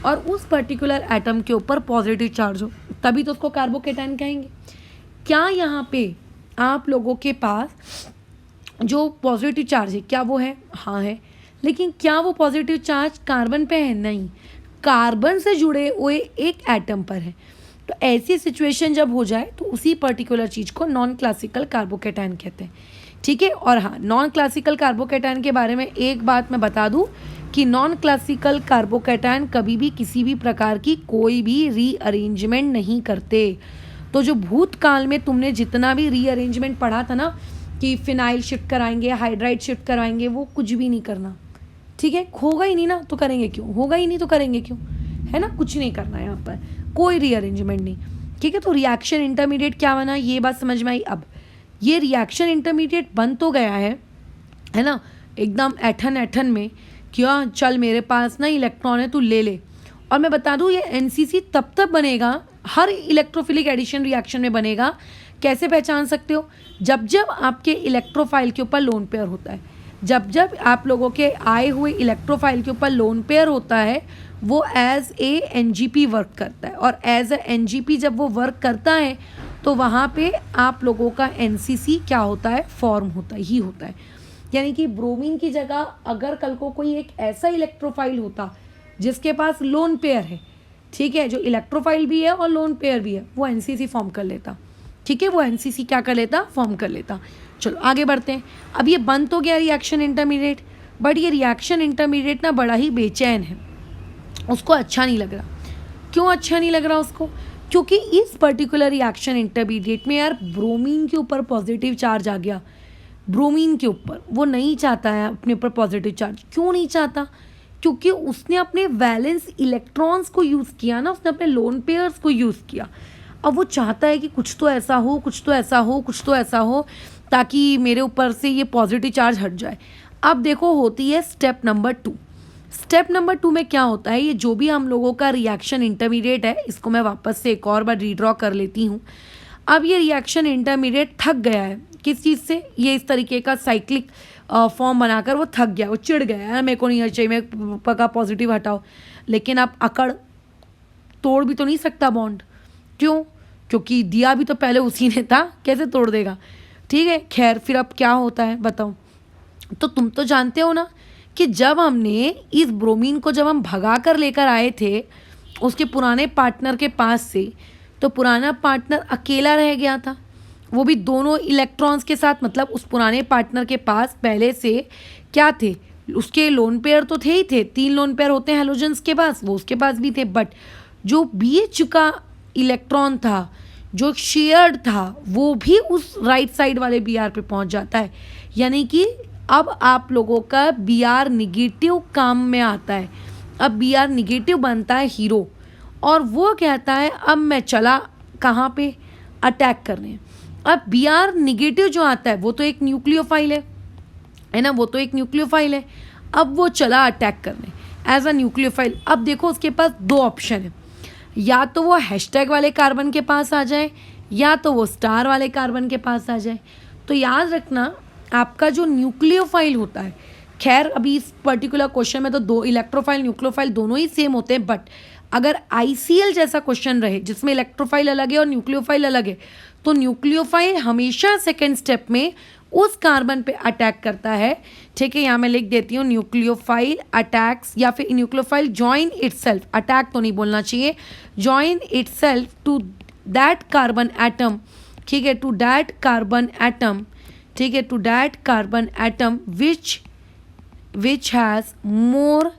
और उस पर्टिकुलर एटम के ऊपर पॉजिटिव चार्ज हो, तभी तो उसको कार्बोकैटायन कहेंगे। क्या यहाँ पे आप लोगों के पास जो पॉजिटिव चार्ज है, क्या वो है? हाँ है। लेकिन क्या वो पॉजिटिव चार्ज कार्बन पे है? नहीं, कार्बन से जुड़े हुए एक एटम पर है। तो ऐसी सिचुएशन जब हो जाए तो उसी पर्टिकुलर चीज़ को नॉन क्लासिकल कार्बोकैटायन कहते हैं। ठीक है। और हाँ, नॉन क्लासिकल कार्बोकैटायन के बारे में एक बात मैं बता दूं कि नॉन क्लासिकल कार्बोकैटायन कभी भी किसी भी प्रकार की कोई भी रीअरेंजमेंट नहीं करते। तो जो भूतकाल में तुमने जितना भी रीअरेंजमेंट पढ़ा था ना कि फिनाइल शिफ्ट कराएंगे, हाइड्राइड शिफ्ट कराएंगे, वो कुछ भी नहीं करना, ठीक है। होगा ही नहीं ना तो करेंगे क्यों, होगा ही नहीं तो करेंगे क्यों, है ना। कुछ नहीं करना है यहाँ पर, कोई रीअरेंजमेंट नहीं, ठीक है। तो रिएक्शन इंटरमीडिएट क्या बना, ये बात समझ में आई। अब ये रिएक्शन इंटरमीडिएट बन तो गया है ना, एकदम ऐठन ऐठन में, क्या चल मेरे पास ना इलेक्ट्रॉन है तू ले ले। और मैं बता दूँ ये एनसीसी तब तक बनेगा, हर इलेक्ट्रोफिलिक एडिशन रिएक्शन में बनेगा। कैसे पहचान सकते हो, जब जब आपके इलेक्ट्रोफाइल के ऊपर लोन पेयर होता है, जब जब आप लोगों के आए हुए इलेक्ट्रोफाइल के ऊपर लोन पेयर होता है, वो एज ए एनजीपी वर्क करता है। और एज ए एनजीपी जब वो वर्क करता है तो वहाँ पे आप लोगों का एनसीसी क्या होता है, फॉर्म होता ही होता है। यानी कि ब्रोमीन की जगह अगर कल को कोई एक ऐसा इलेक्ट्रोफाइल होता जिसके पास लोन पेयर है, ठीक है, जो इलेक्ट्रोफाइल भी है और लोन पेयर भी है, वो एनसीसी फॉर्म कर लेता, ठीक है। वो एनसीसी क्या कर लेता, फॉर्म कर लेता। चलो आगे बढ़ते हैं। अब ये बन तो गया रिएक्शन इंटरमीडिएट, बट ये रिएक्शन इंटरमीडिएट ना बड़ा ही बेचैन है, उसको अच्छा नहीं लग रहा। क्यों अच्छा नहीं लग रहा उसको, क्योंकि इस पर्टिकुलर रिएक्शन इंटरमीडिएट में यार ब्रोमीन के ऊपर पॉजिटिव चार्ज आ गया, ब्रोमीन के ऊपर। वो नहीं चाहता है अपने ऊपर पॉजिटिव चार्ज। क्यों नहीं चाहता, क्योंकि उसने अपने वैलेंस इलेक्ट्रॉन्स को यूज़ किया ना, उसने अपने लोन पेयर्स को यूज़ किया। अब वो चाहता है कि कुछ तो ऐसा हो, कुछ तो ऐसा हो, कुछ तो ऐसा हो ताकि मेरे ऊपर से ये पॉजिटिव चार्ज हट जाए। अब देखो होती है स्टेप नंबर 2। स्टेप नंबर 2 में क्या होता है, ये जो भी हम लोगों का रिएक्शन इंटरमीडिएट है, इसको मैं वापस से एक और बार रीड्रॉ कर लेती हूँ। अब ये रिएक्शन इंटरमीडिएट थक गया है किस चीज़ से, ये इस तरीके का साइक्लिक फॉर्म बनाकर वो थक गया, वो चिढ़ गया है, मेरे को नहीं चाहिए, मैं पका पॉजिटिव हटाओ। लेकिन अब अकड़ तोड़ भी तो नहीं सकता बॉन्ड, क्यों, क्योंकि दिया भी तो पहले उसी ने था, कैसे तोड़ देगा, ठीक है। खैर फिर अब क्या होता है बताओ। तो तुम तो जानते हो ना कि जब हमने इस ब्रोमीन को जब हम भगा कर लेकर आए थे उसके पुराने पार्टनर के पास से, तो पुराना पार्टनर अकेला रह गया था, वो भी दोनों इलेक्ट्रॉन्स के साथ। मतलब उस पुराने पार्टनर के पास पहले से क्या थे, उसके लोन पेयर तो थे ही थे, 3 लोन पेयर होते हैं हैलोजेंस के पास, वो उसके पास भी थे। बट जो बीच का इलेक्ट्रॉन था, जो शेयर्ड था, वो भी उस राइट साइड वाले बी आर पे पहुंच जाता है। यानी कि अब आप लोगों का बी आर निगेटिव काम में आता है। अब बी आर निगेटिव बनता है हीरो, और वो कहता है अब मैं चला कहाँ पे, अटैक करने। अब बी आर निगेटिव जो आता है वो तो एक न्यूक्लियोफाइल है ना, वो तो एक न्यूक्लियोफाइल है। अब वो चला अटैक करने एज अ न्यूक्लियोफाइल। अब देखो उसके पास 2 ऑप्शन है, या तो वो हैशटैग वाले कार्बन के पास आ जाए, या तो वो स्टार वाले कार्बन के पास आ जाए। तो याद रखना आपका जो न्यूक्लियोफाइल होता है, खैर अभी इस पर्टिकुलर क्वेश्चन में तो 2 इलेक्ट्रोफाइल न्यूक्लियोफाइल दोनों ही सेम होते हैं, बट अगर आईसीएल जैसा क्वेश्चन रहे जिसमें इलेक्ट्रोफाइल अलग है और न्यूक्लियोफाइल अलग है, तो न्यूक्लियोफाइल हमेशा सेकेंड स्टेप में उस कार्बन पे अटैक करता है, ठीक है। यहाँ मैं लिख देती हूँ न्यूक्लियोफाइल अटैक्स, या फिर न्यूक्लियोफाइल जॉइन इटसेल्फ, अटैक तो नहीं बोलना चाहिए, join itself to that carbon atom, ठीक है, टू दैट कार्बन एटम, ठीक है, to that carbon atom which has more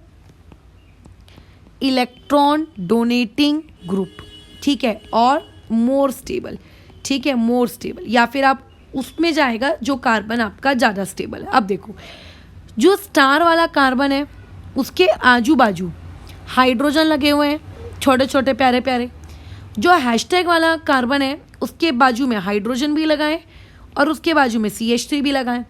electron donating group, ठीक है, और मोर स्टेबल, ठीक है, मोर स्टेबल, या फिर आप उसमें जाएगा जो कार्बन आपका ज़्यादा स्टेबल है। अब देखो जो स्टार वाला कार्बन है उसके आजू बाजू हाइड्रोजन लगे हुए हैं, छोटे छोटे प्यारे प्यारे। जो हैशटैग वाला कार्बन है उसके बाजू में हाइड्रोजन भी लगाएं और उसके बाजू में CH3 भी लगाएं।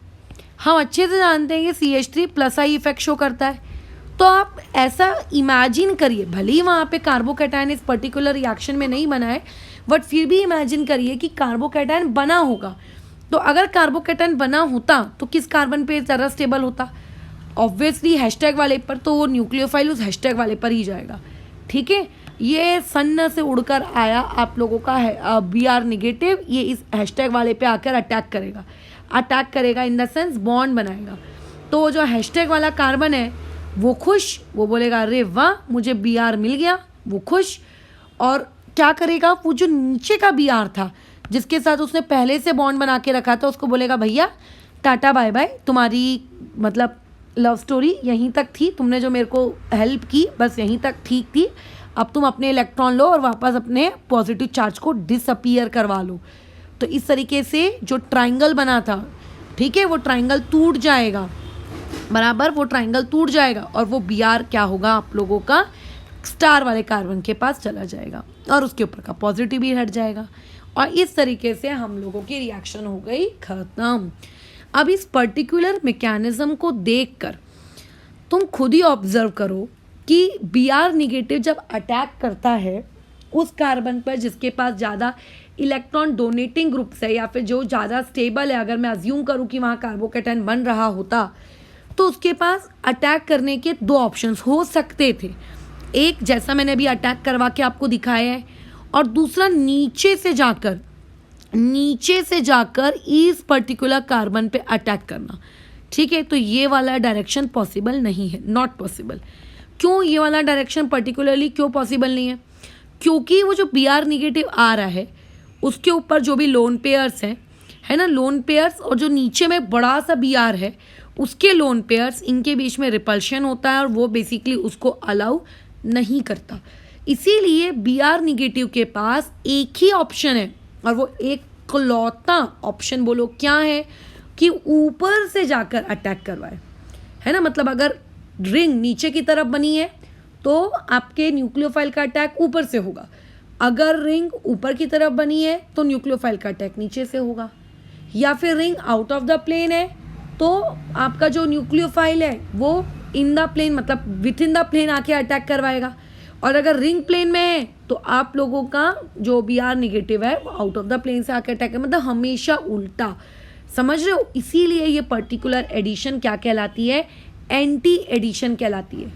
हम अच्छे से जानते हैं कि CH3 plus I effect show करता है। तो आप ऐसा इमेजिन करिए, भले ही वहाँ पे कार्बोकैटायन इस पर्टिकुलर रिएक्शन में नहीं बना है, बट फिर भी इमेजिन करिए कि कार्बोकैटायन बना होगा। तो अगर कार्बोकैटायन बना होता तो किस कार्बन पे ज़्यादा स्टेबल होता, ऑब्वियसली हैशटैग वाले पर, तो वो न्यूक्लियोफाइल उस हैशटैग वाले पर ही जाएगा, ठीक है। ये सन्न से उड़कर आया आप लोगों का बी आर निगेटिव, ये इस हैशटैग वाले पे आकर अटैक करेगा इन द सेंस बॉन्ड बनाएगा। तो जो हैशटैग वाला कार्बन है वो खुश, वो बोलेगा अरे वाह मुझे बी आर मिल गया, वो खुश। और क्या करेगा, वो जो नीचे का बी आर था जिसके साथ उसने पहले से बॉन्ड बना के रखा था, उसको बोलेगा भैया टाटा बाय बाय, तुम्हारी मतलब लव स्टोरी यहीं तक थी, तुमने जो मेरे को हेल्प की बस यहीं तक ठीक थी, अब तुम अपने इलेक्ट्रॉन लो और वापस अपने पॉजिटिव चार्ज को डिसअपीयर करवा लो। तो इस तरीके से जो ट्राइंगल बना था, ठीक है, वो ट्राइंगल टूट जाएगा, बराबर वो ट्राइंगल टूट जाएगा और वो Br क्या होगा आप लोगों का, स्टार वाले कार्बन के पास चला जाएगा और उसके ऊपर का पॉजिटिव भी हट जाएगा। और इस तरीके से हम लोगों की रिएक्शन हो गई खत्म। अब इस पर्टिकुलर मैकेनिज्म को देखकर तुम खुद ही ऑब्जर्व करो कि Br निगेटिव जब अटैक करता है उस कार्बन पर जिसके पास ज़्यादा इलेक्ट्रॉन डोनेटिंग ग्रुप्स है या फिर जो ज़्यादा स्टेबल है, अगर मैं अज्यूम करूँ कि वहाँ कार्बोकेटायन बन रहा होता तो उसके पास अटैक करने के दो ऑप्शंस हो सकते थे। एक जैसा मैंने अभी अटैक करवा के आपको दिखाया है, और दूसरा नीचे से जाकर इस पर्टिकुलर कार्बन पे अटैक करना। ठीक है, तो ये वाला डायरेक्शन पॉसिबल नहीं है, नॉट पॉसिबल। क्यों ये वाला डायरेक्शन पर्टिकुलरली क्यों पॉसिबल नहीं है? क्योंकि वो जो Br निगेटिव आ रहा है उसके ऊपर जो भी लोन पेयर्स हैं, है ना, लोन पेयर्स, और जो नीचे में बड़ा सा Br है उसके लोन पेयर्स, इनके बीच में रिपल्शन होता है और वो बेसिकली उसको अलाउ नहीं करता। इसीलिए Br निगेटिव के पास एक ही ऑप्शन है, और वो एक इकलौता ऑप्शन बोलो क्या है, कि ऊपर से जाकर अटैक करवाए, है ना। मतलब अगर रिंग नीचे की तरफ बनी है तो आपके न्यूक्लियोफाइल का अटैक ऊपर से होगा, अगर रिंग ऊपर की तरफ बनी है तो न्यूक्लियोफाइल का अटैक नीचे से होगा, या फिर ring out of the plane है तो आपका जो न्यूक्लियोफाइल है वो इन द प्लेन मतलब विथ इन द प्लेन आके अटैक करवाएगा, और अगर रिंग प्लेन में है तो आप लोगों का जो Br निगेटिव है वो आउट ऑफ द प्लेन से आके अटैक है, मतलब हमेशा उल्टा, समझ रहे हो। इसीलिए ये पर्टिकुलर एडिशन क्या कहलाती है, एंटी एडिशन कहलाती है।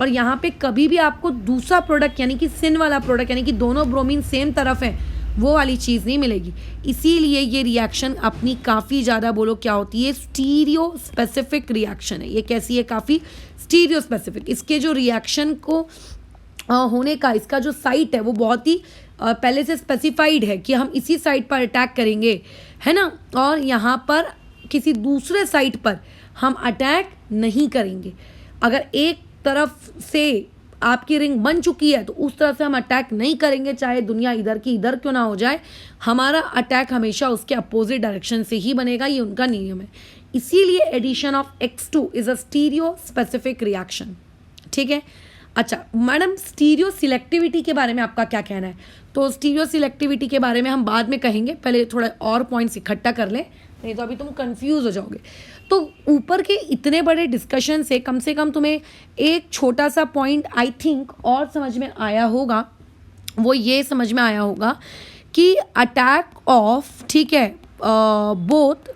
और यहाँ पे कभी भी आपको दूसरा प्रोडक्ट यानी कि सिन वाला प्रोडक्ट यानी कि दोनों ब्रोमीन सेम तरफ है वो वाली चीज़ नहीं मिलेगी। इसीलिए ये रिएक्शन अपनी काफ़ी ज़्यादा बोलो क्या होती है, स्टीरियो स्पेसिफिक रिएक्शन है। ये कैसी है, काफ़ी स्टीरियो स्पेसिफिक। इसके जो रिएक्शन को होने का इसका जो साइट है वो बहुत ही पहले से स्पेसिफाइड है कि हम इसी साइट पर अटैक करेंगे, है ना, और यहाँ पर किसी दूसरे साइट पर हम अटैक नहीं करेंगे। अगर एक तरफ से आपकी रिंग बन चुकी है तो उस तरफ से हम अटैक नहीं करेंगे, चाहे दुनिया इधर की इधर क्यों ना हो जाए, हमारा अटैक हमेशा उसके अपोजिट डायरेक्शन से ही बनेगा, ये उनका नियम है। इसीलिए addition of X2 is a stereospecific reaction. ठीक है, अच्छा मैडम स्टीरियो सिलेक्टिविटी के बारे में आपका क्या कहना है? तो स्टीरियो सिलेक्टिविटी के बारे में हम बाद में कहेंगे, पहले थोड़ा और पॉइंट्स इकट्ठा कर लें, नहीं तो अभी तुम कंफ्यूज हो जाओगे। तो ऊपर के इतने बड़े डिस्कशन से कम तुम्हें एक छोटा सा पॉइंट आई थिंक और समझ में आया होगा, वो ये समझ में आया होगा कि अटैक ऑफ, ठीक है, both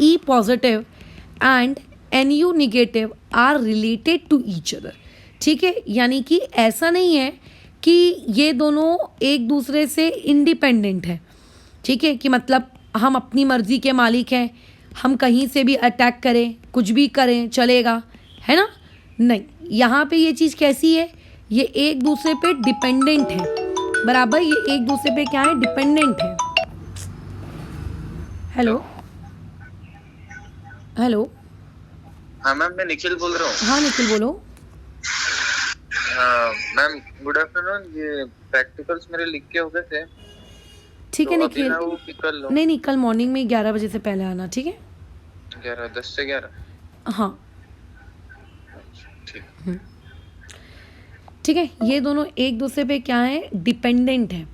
E positive and Nu negative are related to each other. ठीक है, यानी कि ऐसा नहीं है कि ये दोनों एक दूसरे से इंडिपेंडेंट है। ठीक है, कि मतलब हम अपनी मर्जी के मालिक हैं, हम कहीं से भी अटैक करें कुछ भी करें चलेगा, है ना, नहीं। यहाँ पे ये चीज़ कैसी है, ये एक दूसरे पे डिपेंडेंट है, बराबर, ये एक दूसरे पे क्या है, डिपेंडेंट है। हेलो हेलो, हाँ मैम, मैं निखिल बोल रहा हूँ। हाँ निखिल बोलो। Ma'am good afternoon. ये प्रैक्टिकल्स मेरे लिख के हो गए थे। ठीक है तो निखिल, अभी वो पिक कर लो। नहीं कल मॉर्निंग में 11 बजे से पहले आना, ठीक है। 10 से 11। हाँ ठीक। ठीक है, ये दोनों एक दूसरे पे क्या है, डिपेंडेंट है।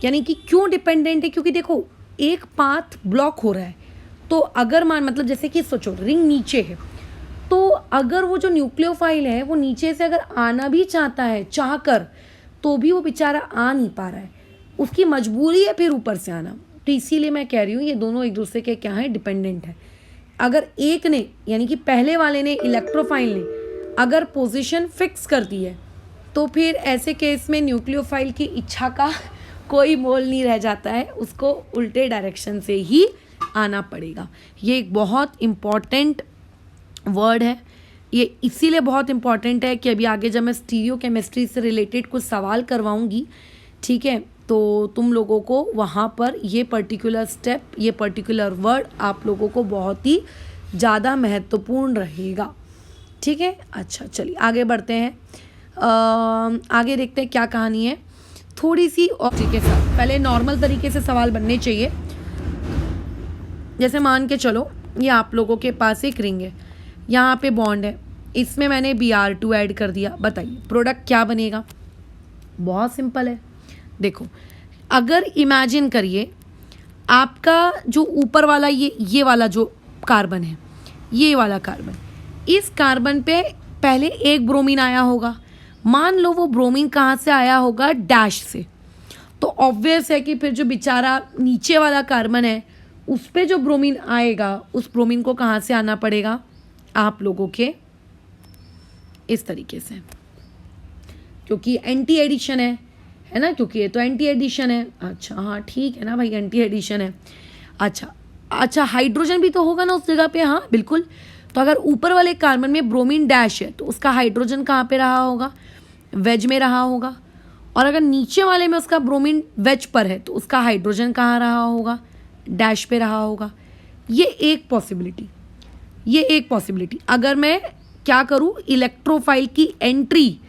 यानी कि क्यों डिपेंडेंट है, क्योंकि देखो एक पाथ ब्लॉक हो रहा है, तो अगर मान मतलब जैसे कि सोचो रिंग नीचे है, तो अगर वो जो न्यूक्लियोफाइल है वो नीचे से अगर आना भी चाहता है चाहकर, तो भी वो बेचारा आ नहीं पा रहा है, उसकी मजबूरी है फिर ऊपर से आना। तो इसीलिए मैं कह रही हूँ ये दोनों एक दूसरे के क्या है, डिपेंडेंट है। अगर एक ने यानी कि पहले वाले ने, इलेक्ट्रोफाइल ने अगर पोजीशन फिक्स कर दी है तो फिर ऐसे केस में न्यूक्लियोफाइल की इच्छा का कोई मोल नहीं रह जाता है, उसको उल्टे डायरेक्शन से ही आना पड़ेगा। ये एक बहुत इम्पॉर्टेंट वर्ड है, ये इसीलिए बहुत इम्पॉर्टेंट है कि अभी आगे जब मैं स्टीरियो केमिस्ट्री से रिलेटेड कुछ सवाल करवाऊंगी, ठीक है, तो तुम लोगों को वहाँ पर ये पर्टिकुलर स्टेप, ये पर्टिकुलर वर्ड आप लोगों को बहुत ही ज़्यादा महत्वपूर्ण रहेगा। ठीक है, अच्छा चलिए आगे बढ़ते हैं। आगे देखते हैं क्या कहानी है। थोड़ी सी और के साथ पहले नॉर्मल तरीके से सवाल बनने चाहिए। जैसे मान के चलो ये आप लोगों के पास एक रिंग है, यहाँ पे बॉन्ड है, इसमें मैंने Br2 ऐड कर दिया। बताइए प्रोडक्ट क्या बनेगा? बहुत सिंपल है। देखो, अगर इमेजिन करिए आपका जो ऊपर वाला ये वाला जो कार्बन है, ये वाला कार्बन, इस कार्बन पे पहले एक ब्रोमीन आया होगा। मान लो वो ब्रोमीन कहाँ से आया होगा? डैश से। तो ऑब्वियस है कि फिर जो बेचारा नीचे वाला कार्बन है उस पे जो ब्रोमीन आएगा, उस ब्रोमीन को कहाँ से आना पड़ेगा? आप लोगों के इस तरीके से, क्योंकि एंटी एडिशन है ना, क्योंकि ये तो एंटी एडिशन है। अच्छा हाँ ठीक है ना भाई, एंटी एडिशन है। अच्छा हाइड्रोजन भी तो होगा ना उस जगह पे। हाँ बिल्कुल। तो अगर ऊपर वाले कार्बन में ब्रोमीन डैश है तो उसका हाइड्रोजन कहाँ पे रहा होगा? वेज में रहा होगा। और अगर नीचे वाले में उसका ब्रोमीन वेज पर है तो उसका हाइड्रोजन कहाँ रहा होगा? डैश पे रहा होगा। ये एक पॉसिबिलिटी। अगर मैं क्या करूँ, इलेक्ट्रोफाइल की एंट्री,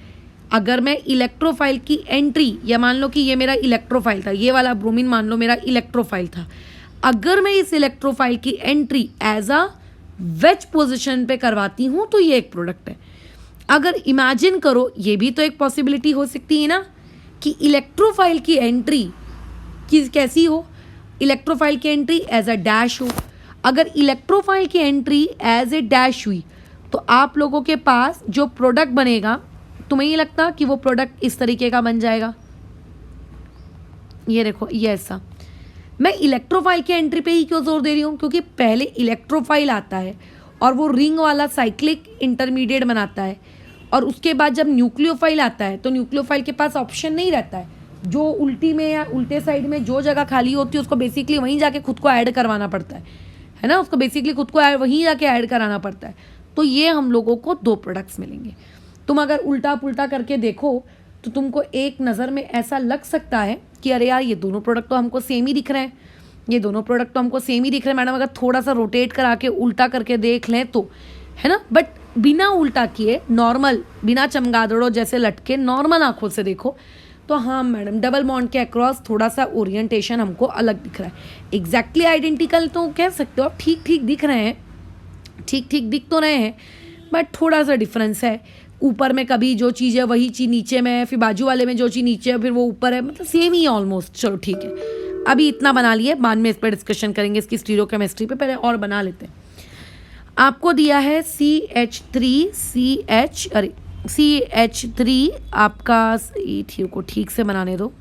अगर मैं इलेक्ट्रोफाइल की एंट्री, या मान लो कि ये मेरा इलेक्ट्रोफाइल था, ये वाला ब्रोमीन मान लो मेरा इलेक्ट्रोफाइल था, अगर मैं इस इलेक्ट्रोफाइल की entry as a wedge position पे करवाती हूँ तो ये एक प्रोडक्ट है। अगर इमेजिन करो, ये भी तो एक पॉसिबिलिटी हो सकती है ना कि इलेक्ट्रोफाइल की एंट्री कैसी हो? इलेक्ट्रोफाइल की एंट्री एज अ डैश हो। अगर इलेक्ट्रोफाइल की एंट्री एज ए डैश हुई तो आप लोगों के पास जो प्रोडक्ट बनेगा, तुम्हें ये लगता कि वो प्रोडक्ट इस तरीके का बन जाएगा? ये देखो, ये ऐसा। मैं इलेक्ट्रोफाइल की एंट्री पे ही क्यों जोर दे रही हूँ? क्योंकि पहले इलेक्ट्रोफाइल आता है और वो रिंग वाला साइक्लिक इंटरमीडिएट बनाता है, और उसके बाद जब न्यूक्लियोफाइल आता है तो न्यूक्लियोफाइल के पास ऑप्शन नहीं रहता है। जो उल्टी में या उल्टे साइड में जो जगह खाली होती है उसको बेसिकली वहीं जाके खुद को ऐड करवाना पड़ता है ना, उसको बेसिकली खुद को वहीं जाके ऐड कराना पड़ता है। तो ये हम लोगों को दो प्रोडक्ट्स मिलेंगे। तुम अगर उल्टा पुल्टा करके देखो तो तुमको एक नज़र में ऐसा लग सकता है कि अरे यार ये दोनों प्रोडक्ट तो हमको सेम ही दिख रहे हैं, मैडम अगर थोड़ा सा रोटेट करा के उल्टा करके देख लें तो, है ना। बट बिना उल्टा किए नॉर्मल, बिना चमगादड़ों जैसे लटके नॉर्मल आंखों से देखो तो हाँ मैडम, डबल बॉन्ड के अक्रॉस थोड़ा सा ओरिएंटेशन हमको अलग दिख रहा है। एग्जैक्टली आइडेंटिकल तो कह सकते हो आप, ठीक दिख रहे हैं, ठीक दिख तो रहे हैं, बट थोड़ा सा डिफरेंस है। ऊपर में कभी जो चीज़ है वही चीज़ नीचे में है, फिर बाजू वाले में जो चीज़ नीचे है फिर वो ऊपर है, मतलब सेम ही है ऑलमोस्ट। चलो ठीक है, अभी इतना बना लिए, बाद में इस पर डिस्कशन करेंगे इसकी स्टीरियोकेमिस्ट्री पे, पहले और बना लेते हैं। आपको दिया है CH3 आपका, को ठीक से बनाने दो,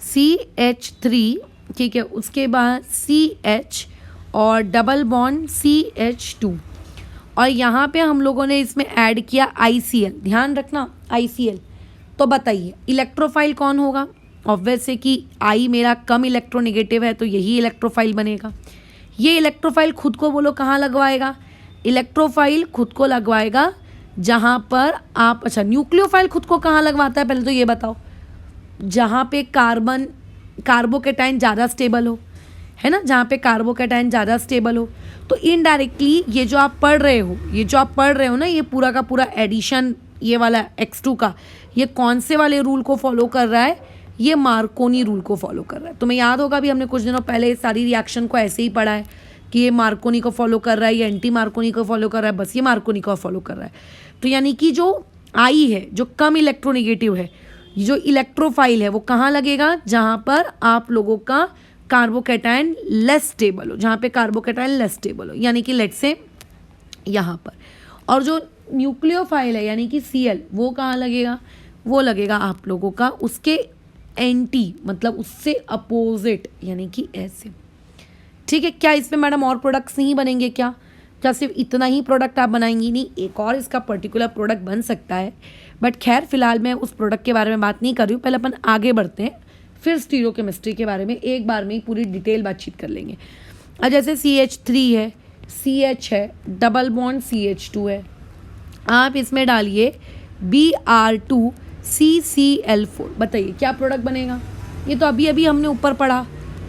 CH3 ठीक है, उसके बाद CH और डबल बॉन्ड CH2, और यहाँ पे हम लोगों ने इसमें ऐड किया ICL, ध्यान रखना ICL। तो बताइए इलेक्ट्रोफाइल कौन होगा? ऑब्वियस है कि I मेरा कम इलेक्ट्रोनेगेटिव है तो यही इलेक्ट्रोफाइल बनेगा। ये इलेक्ट्रोफाइल खुद को बोलो कहाँ लगवाएगा? इलेक्ट्रोफाइल खुद को लगवाएगा जहाँ पर आप, अच्छा न्यूक्लियोफाइल खुद को कहाँ लगवाता है पहले तो ये बताओ? जहाँ पे कार्बोकेटाइन ज़्यादा स्टेबल हो, है ना, जहाँ पे कार्बोकेटाइन ज़्यादा स्टेबल हो। तो इनडायरेक्टली ये जो आप पढ़ रहे हो ना, ये पूरा का पूरा एडिशन, ये वाला X2 का, ये कौन से वाले रूल को फॉलो कर रहा है? ये मार्कोनी रूल को फॉलो कर रहा है। तुम्हें याद होगा भी हमने कुछ दिनों पहले सारी रिएक्शन को ऐसे ही पढ़ा है कि ये मार्कोनी को फॉलो कर रहा है, ये एंटी मार्कोनी को फॉलो कर रहा है, बस ये मार्कोनी को फॉलो कर रहा है। तो यानी कि जो I है, जो कम इलेक्ट्रोनेगेटिव है, जो इलेक्ट्रोफाइल है, वो कहाँ लगेगा? जहाँ पर आप लोगों का कार्बोकेटाइन लेस स्टेबल हो, यानी कि लेट से यहाँ पर। और जो न्यूक्लियोफाइल है यानी कि Cl, वो कहाँ लगेगा? वो लगेगा आप लोगों का उसके एंटी, मतलब उससे अपोजिट, यानी कि ऐसे। ठीक है, क्या इसमें मैडम और प्रोडक्ट्स नहीं बनेंगे? क्या सिर्फ इतना ही प्रोडक्ट आप बनाएंगी? नहीं, एक और इसका पर्टिकुलर प्रोडक्ट बन सकता है, बट खैर फिलहाल मैं उस प्रोडक्ट के बारे में बात नहीं कर रही हूँ। पहले अपन आगे बढ़ते हैं, फिर स्टीरियोकेमिस्ट्री के बारे में एक बार में ही पूरी डिटेल बातचीत कर लेंगे। अब जैसे CH3 है, CH है, डबल बॉन्ड CH2 है, आप इसमें डालिए Br2 CCl4। बताइए क्या प्रोडक्ट बनेगा? ये तो अभी अभी हमने ऊपर पढ़ा।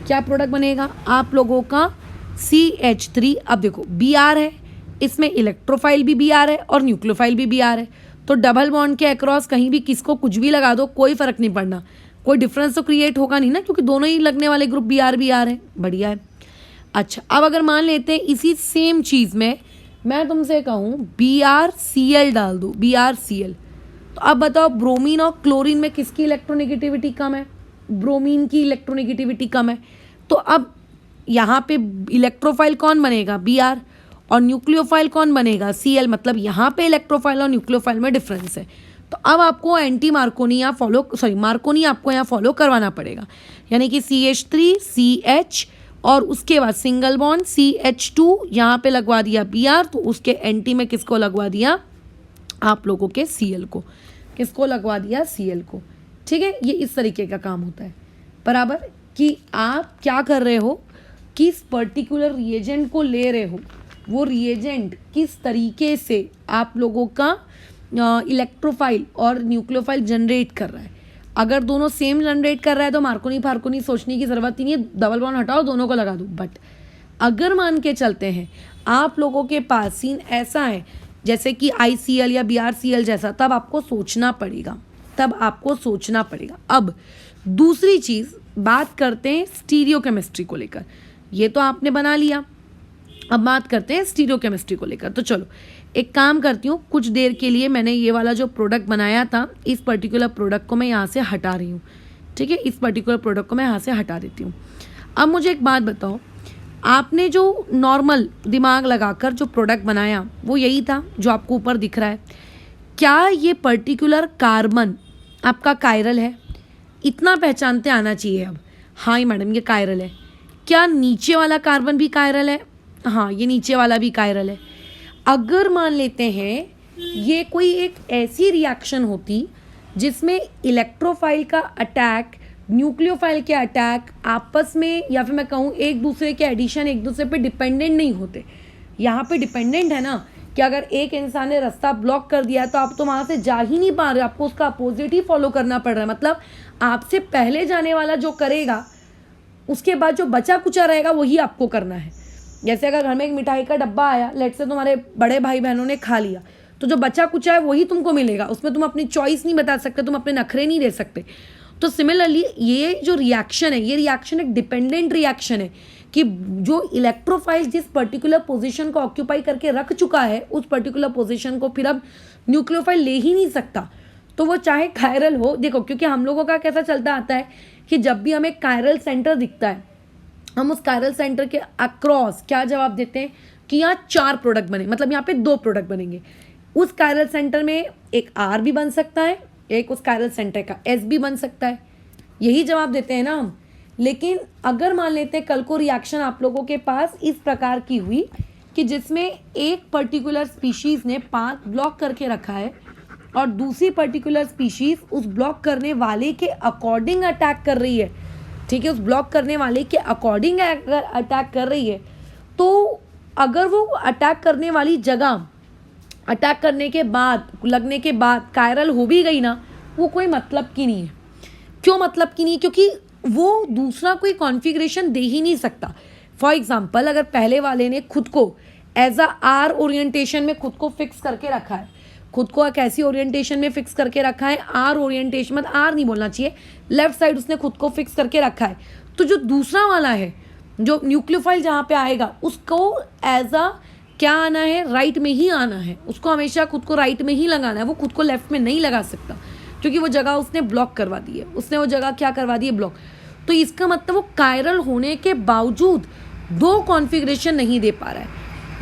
क्या प्रोडक्ट बनेगा आप लोगों का? CH3। अब देखो Br है, इसमें इलेक्ट्रोफाइल भी Br है और न्यूक्लियोफाइल भी Br है, तो डबल बॉन्ड के अक्रॉस कहीं भी किसको कुछ भी लगा दो, कोई फर्क नहीं पड़ना, कोई डिफरेंस तो क्रिएट होगा नहीं ना, क्योंकि दोनों ही लगने वाले ग्रुप Br है। बढ़िया है। अच्छा, अब अगर मान लेते हैं इसी सेम चीज़ में मैं तुमसे कहूँ BrCl डाल दो, BrCl, तो अब बताओ ब्रोमीन और क्लोरीन में किसकी इलेक्ट्रोनेगेटिविटी कम है? ब्रोमीन की इलेक्ट्रोनेगेटिविटी कम है। तो अब यहाँ पे इलेक्ट्रोफाइल कौन बनेगा? Br, और न्यूक्लियोफाइल कौन बनेगा? Cl। मतलब यहाँ पे इलेक्ट्रोफाइल और न्यूक्लियोफाइल में डिफरेंस है। तो अब आपको एंटी मार्कोनी या मार्कोनी आपको यहाँ फॉलो करवाना पड़ेगा, यानी कि CH3 CH और उसके बाद सिंगल बॉन्ड CH2 यहाँ पे लगवा दिया Br, तो उसके एंटी में किसको लगवा दिया? आप लोगों के Cl को। किसको लगवा दिया? Cl को। ठीक है, ये इस तरीके का काम होता है। बराबर कि आप क्या कर रहे हो, किस पर्टिकुलर रिएजेंट को ले रहे हो, वो रिएजेंट किस तरीके से आप लोगों का इलेक्ट्रोफाइल और न्यूक्लियोफाइल जनरेट कर रहा है। अगर दोनों सेम जनरेट कर रहा है तो मार्कोनी फार्कोनी सोचने की ज़रूरत ही नहीं है, डबल बॉन्ड हटाओ दोनों को लगा दो। बट अगर मान के चलते हैं आप लोगों के पास सीन ऐसा है जैसे कि ICl या BrCl जैसा, तब आपको सोचना पड़ेगा, अब दूसरी चीज़ बात करते हैं स्टीरियो केमिस्ट्री को लेकर। ये तो आपने बना लिया, अब बात करते हैं स्टीरियो केमिस्ट्री को लेकर। तो चलो एक काम करती हूँ, कुछ देर के लिए मैंने ये वाला जो प्रोडक्ट बनाया था, इस पर्टिकुलर प्रोडक्ट को मैं यहाँ से हटा रही हूँ। ठीक है, इस पर्टिकुलर प्रोडक्ट को मैं यहाँ से हटा देती हूँ। अब मुझे एक बात बताओ, आपने जो नॉर्मल दिमाग लगाकर जो प्रोडक्ट बनाया वो यही था जो आपको ऊपर दिख रहा है। क्या ये पर्टिकुलर कार्बन आपका कायरल है? इतना पहचानते आना चाहिए अब। हाँ मैडम ये कायरल है। क्या नीचे वाला कार्बन भी कायरल है? हाँ ये नीचे वाला भी कायरल है। अगर मान लेते हैं ये कोई एक ऐसी रिएक्शन होती जिसमें इलेक्ट्रोफाइल का अटैक, न्यूक्लियोफाइल के अटैक आपस में, या फिर मैं कहूँ एक दूसरे के एडिशन एक दूसरे पे डिपेंडेंट नहीं होते। यहाँ पे डिपेंडेंट है ना कि अगर एक इंसान ने रास्ता ब्लॉक कर दिया तो आप तो वहाँ से जा ही नहीं पा रहे, आपको उसका अपोजिट ही फॉलो करना पड़ रहा है। मतलब आपसे पहले जाने वाला जो करेगा उसके बाद जो बचा कुचा रहेगा वही आपको करना है। जैसे अगर घर में एक मिठाई का डब्बा आया, लेट से तुम्हारे बड़े भाई बहनों ने खा लिया, तो जो बचा कुचा है वही तुमको मिलेगा, उसमें तुम अपनी चॉइस नहीं बता सकते, तुम अपने नखरे नहीं दे सकते। तो सिमिलरली ये जो रिएक्शन है, ये रिएक्शन एक डिपेंडेंट रिएक्शन है कि जो इलेक्ट्रोफाइल जिस पर्टिकुलर पोजीशन को ऑक्यूपाई करके रख चुका है उस पर्टिकुलर पोजीशन को फिर अब न्यूक्लियोफाइल ले ही नहीं सकता, तो वो चाहे कायरल हो। देखो क्योंकि हम लोगों का कैसा चलता आता है कि जब भी हमें कायरल सेंटर दिखता है हम उस कायरल सेंटर के अक्रॉस क्या जवाब देते हैं कि यहाँ 4 प्रोडक्ट बने, मतलब यहाँ पे 2 प्रोडक्ट बनेंगे। उस कायरल सेंटर में एक R भी बन सकता है, एक उस कायरल सेंटर का S भी बन सकता है, यही जवाब देते हैं ना हम। लेकिन अगर मान लेते हैं कल को रिएक्शन आप लोगों के पास इस प्रकार की हुई कि जिसमें एक पर्टिकुलर स्पीशीज़ ने पाथ ब्लॉक करके रखा है और दूसरी पर्टिकुलर स्पीशीज़ उस ब्लॉक करने वाले के अकॉर्डिंग अटैक कर रही है, ठीक है, उस ब्लॉक करने वाले के अकॉर्डिंग अगर अटैक कर रही है, तो अगर वो अटैक करने वाली जगह अटैक करने के बाद, लगने के बाद कायरल हो भी गई ना, वो कोई मतलब की नहीं है। क्यों मतलब की नहीं? क्योंकि वो दूसरा कोई कॉन्फ़िगरेशन दे ही नहीं सकता। फॉर एग्जाम्पल अगर पहले वाले ने खुद को एज अ आर ओरिएंटेशन में खुद को फिक्स करके रखा है, खुद को एक ऐसी ओरिएंटेशन में फिक्स करके रखा है, आर ओरिएंटेशन, मतलब आर नहीं बोलना चाहिए, लेफ्ट साइड उसने खुद को फिक्स करके रखा है, तो जो दूसरा वाला है, जो न्यूक्लियोफाइल जहाँ पे आएगा उसको एज अ क्या आना है, राइट में ही आना है, उसको हमेशा खुद को राइट में ही लगाना है, वो खुद को लेफ्ट में नहीं लगा सकता क्योंकि वो जगह उसने ब्लॉक करवा दी है, उसने वो जगह क्या करवा दी है, ब्लॉक। तो इसका मतलब वो कायरल होने के बावजूद 2 कॉन्फ़िगरेशन नहीं दे पा रहा है,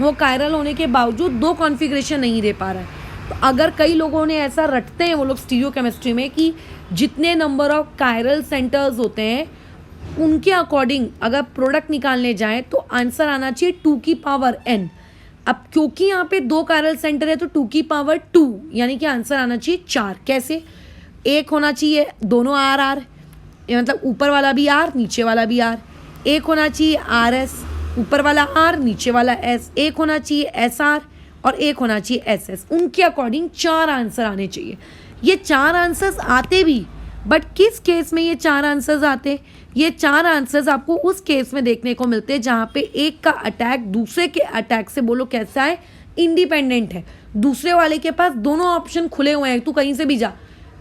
वो कायरल होने के बावजूद 2 कॉन्फ़िगरेशन नहीं दे पा रहा है। तो अगर कई लोगों ने ऐसा रटते हैं वो लोग स्टीरियो केमिस्ट्री में कि जितने नंबर ऑफ कायरल सेंटर्स होते हैं उनके अकॉर्डिंग अगर प्रोडक्ट निकालने जाएं तो आंसर आना चाहिए 2 की पावर n। अब क्योंकि यहाँ पे 2 कायरल सेंटर है तो 2 की पावर 2 यानी कि आंसर आना चाहिए 4। कैसे? एक होना चाहिए दोनों आर आर, मतलब ऊपर वाला भी आर नीचे वाला भी आर, एक होना चाहिए आर एस, ऊपर वाला आर नीचे वाला एस, एक होना चाहिए एस आर और एक होना चाहिए एस एस। उनके अकॉर्डिंग 4 आंसर आने चाहिए। ये 4 आंसर्स आते भी, बट किस केस में ये 4 आंसर्स आते? ये 4 आंसर्स आपको उस केस में देखने को मिलते हैं जहाँ पे एक का अटैक दूसरे के अटैक से बोलो कैसा है, इंडिपेंडेंट है। दूसरे वाले के पास दोनों ऑप्शन खुले हुए हैं, तू कहीं से भी जा,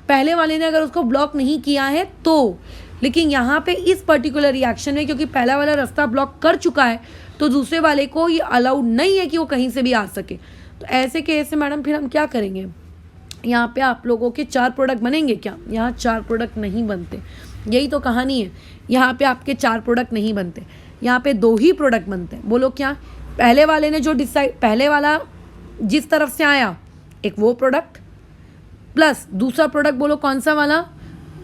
पहले वाले ने अगर उसको ब्लॉक नहीं किया है तो। लेकिन यहाँ पे इस पर्टिकुलर रिएक्शन में क्योंकि पहला वाला रास्ता ब्लॉक कर चुका है तो दूसरे वाले को ये अलाउड नहीं है कि वो कहीं से भी आ सके। तो ऐसे केस में मैडम फिर हम क्या करेंगे? यहाँ पे आप लोगों के 4 प्रोडक्ट बनेंगे क्या? यहाँ 4 प्रोडक्ट नहीं बनते, यही तो कहानी है। यहाँ पे आपके 4 प्रोडक्ट नहीं बनते, यहाँ पे 2 ही प्रोडक्ट बनते हैं। बोलो क्या? पहले वाले ने जो डिसाइड, पहले वाला जिस तरफ से आया एक वो प्रोडक्ट, प्लस दूसरा प्रोडक्ट बोलो कौन सा वाला,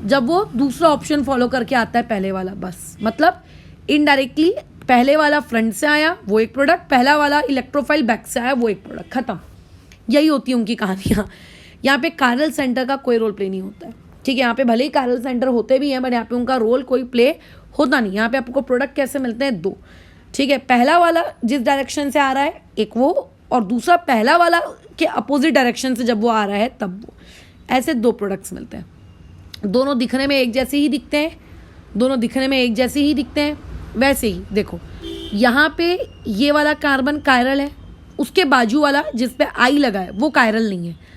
जब वो दूसरा ऑप्शन फॉलो करके आता है पहले वाला। बस मतलब इनडायरेक्टली पहले वाला फ्रंट से आया वो एक प्रोडक्ट, पहला वाला इलेक्ट्रोफाइल बैक से आया वो एक प्रोडक्ट, खत्म। यही होती है उनकी कहानियाँ। यहाँ पे कायरल सेंटर का कोई रोल प्ले नहीं होता है, ठीक है। यहाँ पे भले ही कायरल सेंटर होते भी हैं बट यहाँ पे उनका रोल कोई प्ले होता नहीं। यहाँ पे आपको प्रोडक्ट कैसे मिलते हैं? 2, ठीक है। पहला वाला जिस डायरेक्शन से आ रहा है एक वो, और दूसरा पहला वाला के अपोजिट डायरेक्शन से जब वो आ रहा है तब वो, ऐसे 2 प्रोडक्ट्स मिलते हैं। दोनों दिखने में एक जैसे ही दिखते हैं, दोनों दिखने में एक जैसे ही दिखते हैं। वैसे ही देखो यहाँ पे ये वाला कार्बन कायरल है, उसके बाजू वाला जिस पे आई लगा है वो कायरल नहीं है।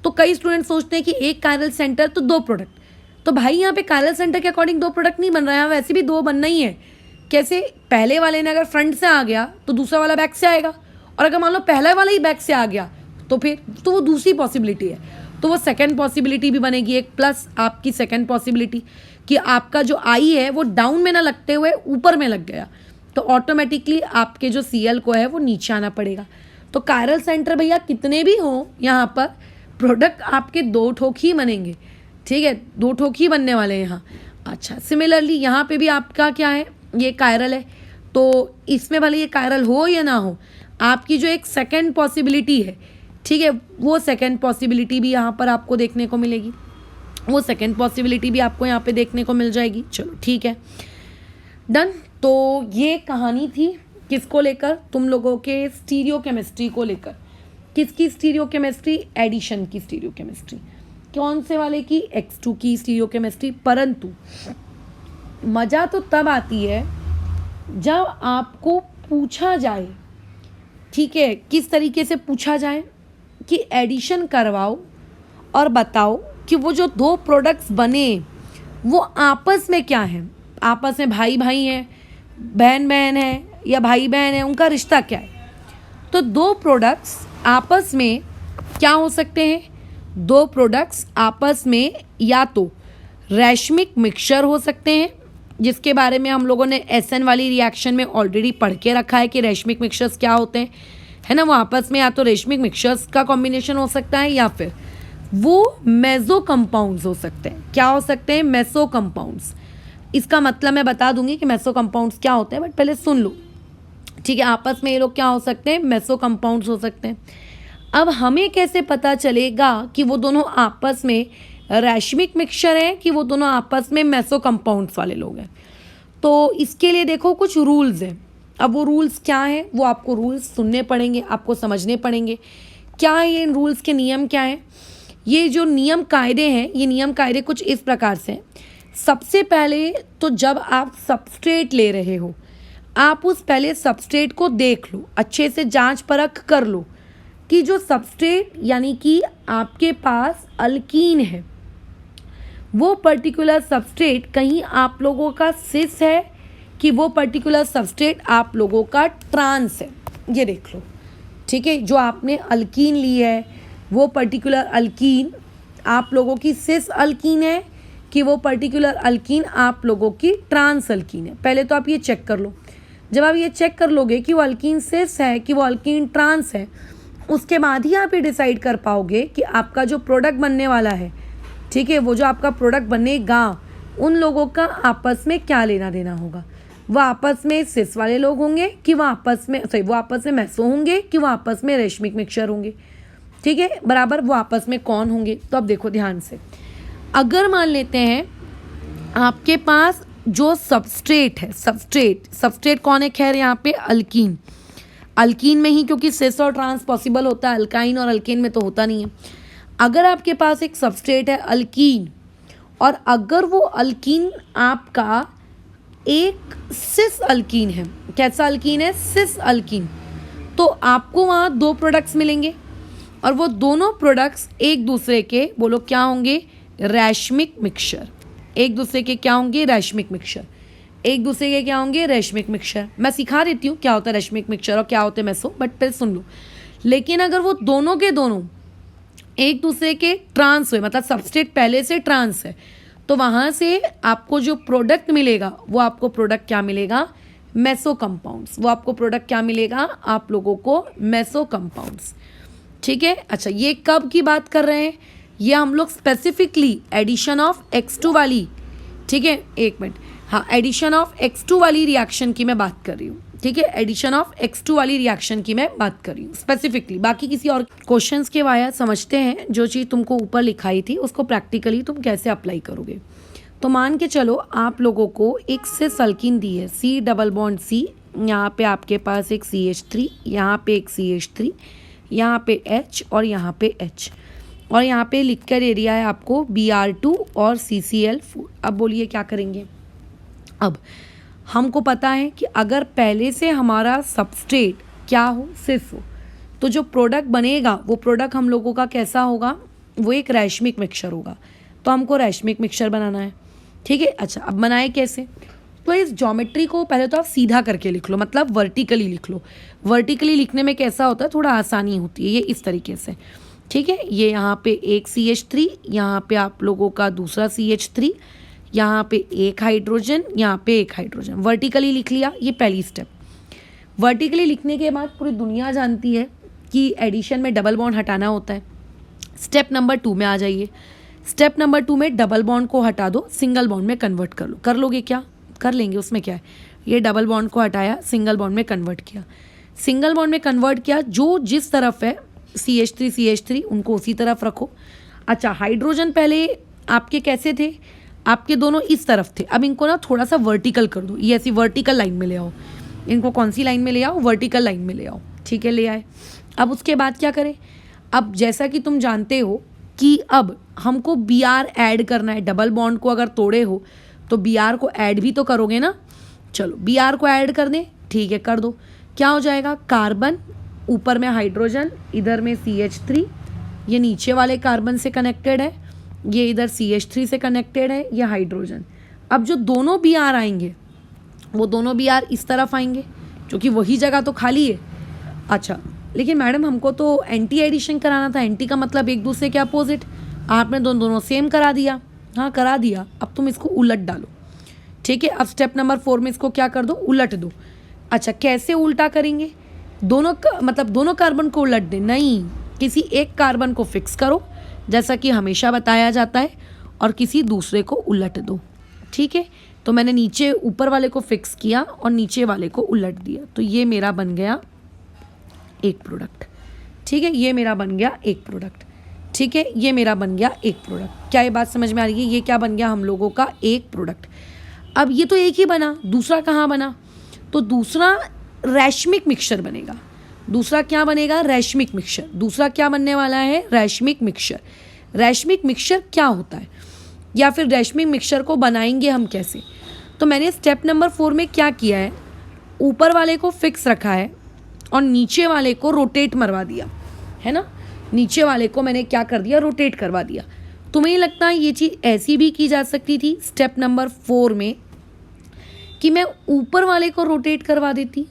तो कई स्टूडेंट सोचते हैं कि एक कायरल सेंटर तो 2 प्रोडक्ट, तो भाई यहाँ पे कायरल सेंटर के अकॉर्डिंग 2 प्रोडक्ट नहीं बन रहा है, वैसे भी 2 बनना ही है। कैसे? पहले वाले ने अगर फ्रंट से आ गया तो दूसरा वाला बैक से आएगा, और अगर मान लो पहला वाला ही बैक से आ गया तो फिर तो वो दूसरी पॉसिबिलिटी है, तो वो सेकंड पॉसिबिलिटी भी बनेगी एक, प्लस आपकी सेकंड पॉसिबिलिटी कि आपका जो आई है वो डाउन में ना लगते हुए ऊपर में लग गया, तो ऑटोमेटिकली आपके जो Cl को है वो नीचे आना पड़ेगा। तो कायरल सेंटर भैया कितने भी हों यहाँ पर प्रोडक्ट आपके 2 ठोक ही बनेंगे, ठीक है, 2 ठोक ही बनने वाले हैं यहाँ। अच्छा, सिमिलरली यहाँ पे भी आपका क्या है, ये कायरल है, तो इसमें भले ये कायरल हो या ना हो, आपकी जो एक सेकंड पॉसिबिलिटी है, ठीक है, वो सेकंड पॉसिबिलिटी भी यहाँ पर आपको देखने को मिलेगी, वो सेकंड पॉसिबिलिटी भी आपको यहाँ पे देखने को मिल जाएगी। चलो ठीक है, डन। तो ये कहानी थी किसको लेकर? तुम लोगों के स्टीरियो केमिस्ट्री को लेकर। किसकी स्टीरियो केमिस्ट्री? एडिशन की स्टीरियो केमिस्ट्री। कौन से वाले की? X2 की स्टीरियो केमिस्ट्री। परंतु मज़ा तो तब आती है जब आपको पूछा जाए, ठीक है, किस तरीके से पूछा जाए कि एडिशन करवाओ और बताओ कि वो जो 2 प्रोडक्ट्स बने वो आपस में क्या है, आपस में भाई भाई हैं, बहन बहन है, या भाई बहन है, उनका रिश्ता क्या है। तो 2 प्रोडक्ट्स आपस में क्या हो सकते हैं? 2 प्रोडक्ट्स आपस में या तो रैशमिक मिक्सचर हो सकते हैं, जिसके बारे में हम लोगों ने SN वाली रिएक्शन में ऑलरेडी पढ़ के रखा है कि रैशमिक मिक्सचर्स क्या होते हैं, है ना। वो आपस में या तो रेशमिक मिक्सचर्स का कॉम्बिनेशन हो सकता है या फिर वो मेसो कंपाउंड्स हो सकते हैं। क्या हो सकते हैं? Meso compounds. इसका मतलब मैं बता दूंगी कि मेसो कंपाउंड्स क्या होते हैं, बट पहले सुन लो, ठीक है। आपस में ये लोग क्या हो सकते हैं? मेसो कंपाउंड्स हो सकते हैं। अब हमें कैसे पता चलेगा कि वो दोनों आपस में रैशमिक मिक्सचर है कि वो दोनों आपस में मेसो कंपाउंड्स वाले लोग हैं? तो इसके लिए देखो कुछ रूल्स हैं। अब वो रूल्स क्या हैं? वो आपको रूल्स सुनने पड़ेंगे, आपको समझने पड़ेंगे क्या है, ये इन रूल्स के नियम क्या हैं। ये जो नियम कायदे हैं, ये नियम कायदे कुछ इस प्रकार से हैं। सबसे पहले तो जब आप सबस्ट्रेट ले रहे हो, आप उस पहले सबस्ट्रेट को देख लो, अच्छे से जांच परख कर लो कि जो सबस्ट्रेट यानी कि आपके पास अल्कीन है, वो पर्टिकुलर सबस्ट्रेट कहीं आप लोगों का सिस है कि वो पर्टिकुलर सबस्ट्रेट आप लोगों का ट्रांस है। ये देख लो, ठीक है। जो आपने अल्कीन ली है वो पर्टिकुलर अल्कीन आप लोगों की सिस अल्कीन है कि वो पर्टिकुलर अल्कीन आप लोगों की ट्रांस अल्कीन है। पहले तो आप ये चेक कर लो। जब आप ये चेक कर लोगे कि वो अल्कीन सिस है कि वो अल्कीन ट्रांस है, उसके बाद ही आप ये डिसाइड कर पाओगे कि आपका जो प्रोडक्ट बनने वाला है, ठीक है, वो जो आपका प्रोडक्ट बनेगा, उन लोगों का आपस में क्या लेना देना होगा। वो आपस में सिस वाले लोग होंगे कि वो आपस में मेसो होंगे कि वो आपस में रेशमिक मिक्सचर होंगे, ठीक है, बराबर। वो आपस में कौन होंगे? तो अब देखो ध्यान से, अगर मान लेते हैं आपके पास जो सबस्ट्रेट है, सबस्ट्रेट कौन है? खैर यहाँ पे अल्कीन में ही, क्योंकि सिस और ट्रांस पॉसिबल होता है, अल्काइन और अल्केन में तो होता नहीं है। अगर आपके पास एक सबस्ट्रेट है अल्कीन, और अगर वो अल्कीन आपका एक सिस अल्कीन है, कैसा अल्कीन है? सिस अल्कीन, तो आपको वहाँ दो प्रोडक्ट्स मिलेंगे और वो दोनों प्रोडक्ट्स एक दूसरे के, बोलो क्या होंगे? रैशमिक मिक्सचर। एक दूसरे के क्या होंगे? रैशमिक मिक्सचर। एक दूसरे के क्या होंगे? रैशमिक मिक्सचर। मैं सिखा देती हूँ क्या होता है रैशमिक मिक्सचर और क्या होते हैं मेसो, बट पहले सुन लो। लेकिन अगर वो दोनों के दोनों एक दूसरे के ट्रांस हुए, मतलब सबस्ट्रेट पहले से ट्रांस है, तो वहाँ से आपको जो प्रोडक्ट मिलेगा वो आपको प्रोडक्ट क्या मिलेगा? Meso compounds. वो आपको प्रोडक्ट क्या मिलेगा? आप लोगों को मेसो कंपाउंड्स। ठीक है। अच्छा, ये कब की बात कर रहे हैं? ये हम लोग स्पेसिफिकली एडिशन ऑफ X2 वाली, ठीक है, एक मिनट, हाँ, एडिशन ऑफ X2 वाली रिएक्शन की मैं बात कर रही हूँ। ठीक है, एडिशन ऑफ X2 वाली रिएक्शन की मैं बात कर रही हूँ स्पेसिफिकली। बाकी किसी और क्वेश्चंस के वाया समझते हैं, जो चीज़ तुमको ऊपर लिखाई थी उसको प्रैक्टिकली तुम कैसे अप्लाई करोगे। तो मान के चलो आप लोगों को एक सिस अल्कीन दी है, C डबल बॉन्ड C, यहाँ पे आपके पास एक CH3, यहाँ पे एक CH3, यहाँ पे H और यहाँ पे H, और यहाँ पे लिख कर एरिया है आपको Br2 और CCl4। अब बोलिए क्या करेंगे? अब हमको पता है कि अगर पहले से हमारा सबस्ट्रेट क्या हो? सिस हो, तो जो प्रोडक्ट बनेगा वो प्रोडक्ट हम लोगों का कैसा होगा? वो एक रैशमिक मिक्सचर होगा। तो हमको रैशमिक मिक्सचर बनाना है। ठीक है। अच्छा, अब बनाए कैसे? तो इस ज्योमेट्री को पहले तो आप सीधा करके लिख लो, मतलब वर्टिकली लिख लो। वर्टिकली लिखने में कैसा होता है? थोड़ा आसानी होती है। ये इस तरीके से, ठीक है। ये यहाँ पे एक CH3, यहाँ पे आप लोगों का दूसरा CH3, यहाँ पे एक हाइड्रोजन, यहाँ पे एक हाइड्रोजन। वर्टिकली लिख लिया, ये पहली स्टेप। वर्टिकली लिखने के बाद पूरी दुनिया जानती है कि एडिशन में डबल बॉन्ड हटाना होता है। स्टेप नंबर 2 में आ जाइए। स्टेप नंबर 2 में डबल बॉन्ड को हटा दो, सिंगल बॉन्ड में कन्वर्ट कर लो। कर लोगे क्या? कर लेंगे, उसमें क्या है। ये डबल बॉन्ड को हटाया, सिंगल बॉन्ड में कन्वर्ट किया। सिंगल बॉन्ड में कन्वर्ट किया, जो जिस तरफ है CH3 उनको उसी तरफ रखो। अच्छा, हाइड्रोजन पहले आपके कैसे थे? आपके दोनों इस तरफ थे। अब इनको ना थोड़ा सा वर्टिकल कर दो, ये ऐसी वर्टिकल लाइन में ले आओ। इनको कौन सी लाइन में ले आओ? वर्टिकल लाइन में ले आओ। ठीक है, ले आए। अब उसके बाद क्या करें? अब जैसा कि तुम जानते हो कि अब हमको Br ऐड करना है। डबल बॉन्ड को अगर तोड़े हो तो Br को ऐड भी तो करोगे ना। चलो, Br को ऐड कर दें। ठीक है, कर दो। क्या हो जाएगा? कार्बन, ऊपर में हाइड्रोजन, इधर में CH3, ये नीचे वाले कार्बन से कनेक्टेड है, ये इधर CH3 से कनेक्टेड है, ये हाइड्रोजन। अब जो दोनों Br आएंगे वो दोनों Br इस तरफ आएंगे, क्योंकि वही जगह तो खाली है। अच्छा, लेकिन मैडम हमको तो एंटी एडिशन कराना था। एंटी का मतलब एक दूसरे के अपोजिट। आपने दोनों सेम करा दिया। हाँ, करा दिया। अब तुम इसको उलट डालो। ठीक है। अब स्टेप नंबर 4 में इसको क्या कर दो? उलट दो। अच्छा, कैसे उल्टा करेंगे? मतलब दोनों कार्बन को उलट दें? नहीं, किसी एक कार्बन को फिक्स करो जैसा कि हमेशा बताया जाता है, और किसी दूसरे को उलट दो। ठीक है। तो मैंने नीचे ऊपर वाले को फिक्स किया और नीचे वाले को उलट दिया, तो ये मेरा बन गया एक प्रोडक्ट। ठीक है, ये मेरा बन गया एक प्रोडक्ट। ठीक है, ये मेरा बन गया एक प्रोडक्ट। क्या ये बात समझ में आ रही है? ये क्या बन गया हम लोगों का? एक प्रोडक्ट। अब ये तो एक ही बना, दूसरा कहाँ बना? तो दूसरा रैशमिक मिक्सचर बनेगा। दूसरा क्या बनेगा? रैशमिक मिक्सचर। दूसरा क्या बनने वाला है? रैशमिक मिक्सचर। रैशमिक मिक्सचर क्या होता है, या फिर रैशमिक मिक्सचर को बनाएंगे हम कैसे? तो मैंने स्टेप नंबर 4 में क्या किया है? ऊपर वाले को फिक्स रखा है और नीचे वाले को रोटेट मरवा दिया है ना। नीचे वाले को मैंने क्या कर दिया? रोटेट करवा दिया। तुम्हें नहीं लगता ये चीज़ ऐसी भी की जा सकती थी स्टेप नंबर 4 में, कि मैं ऊपर वाले को रोटेट करवा देती?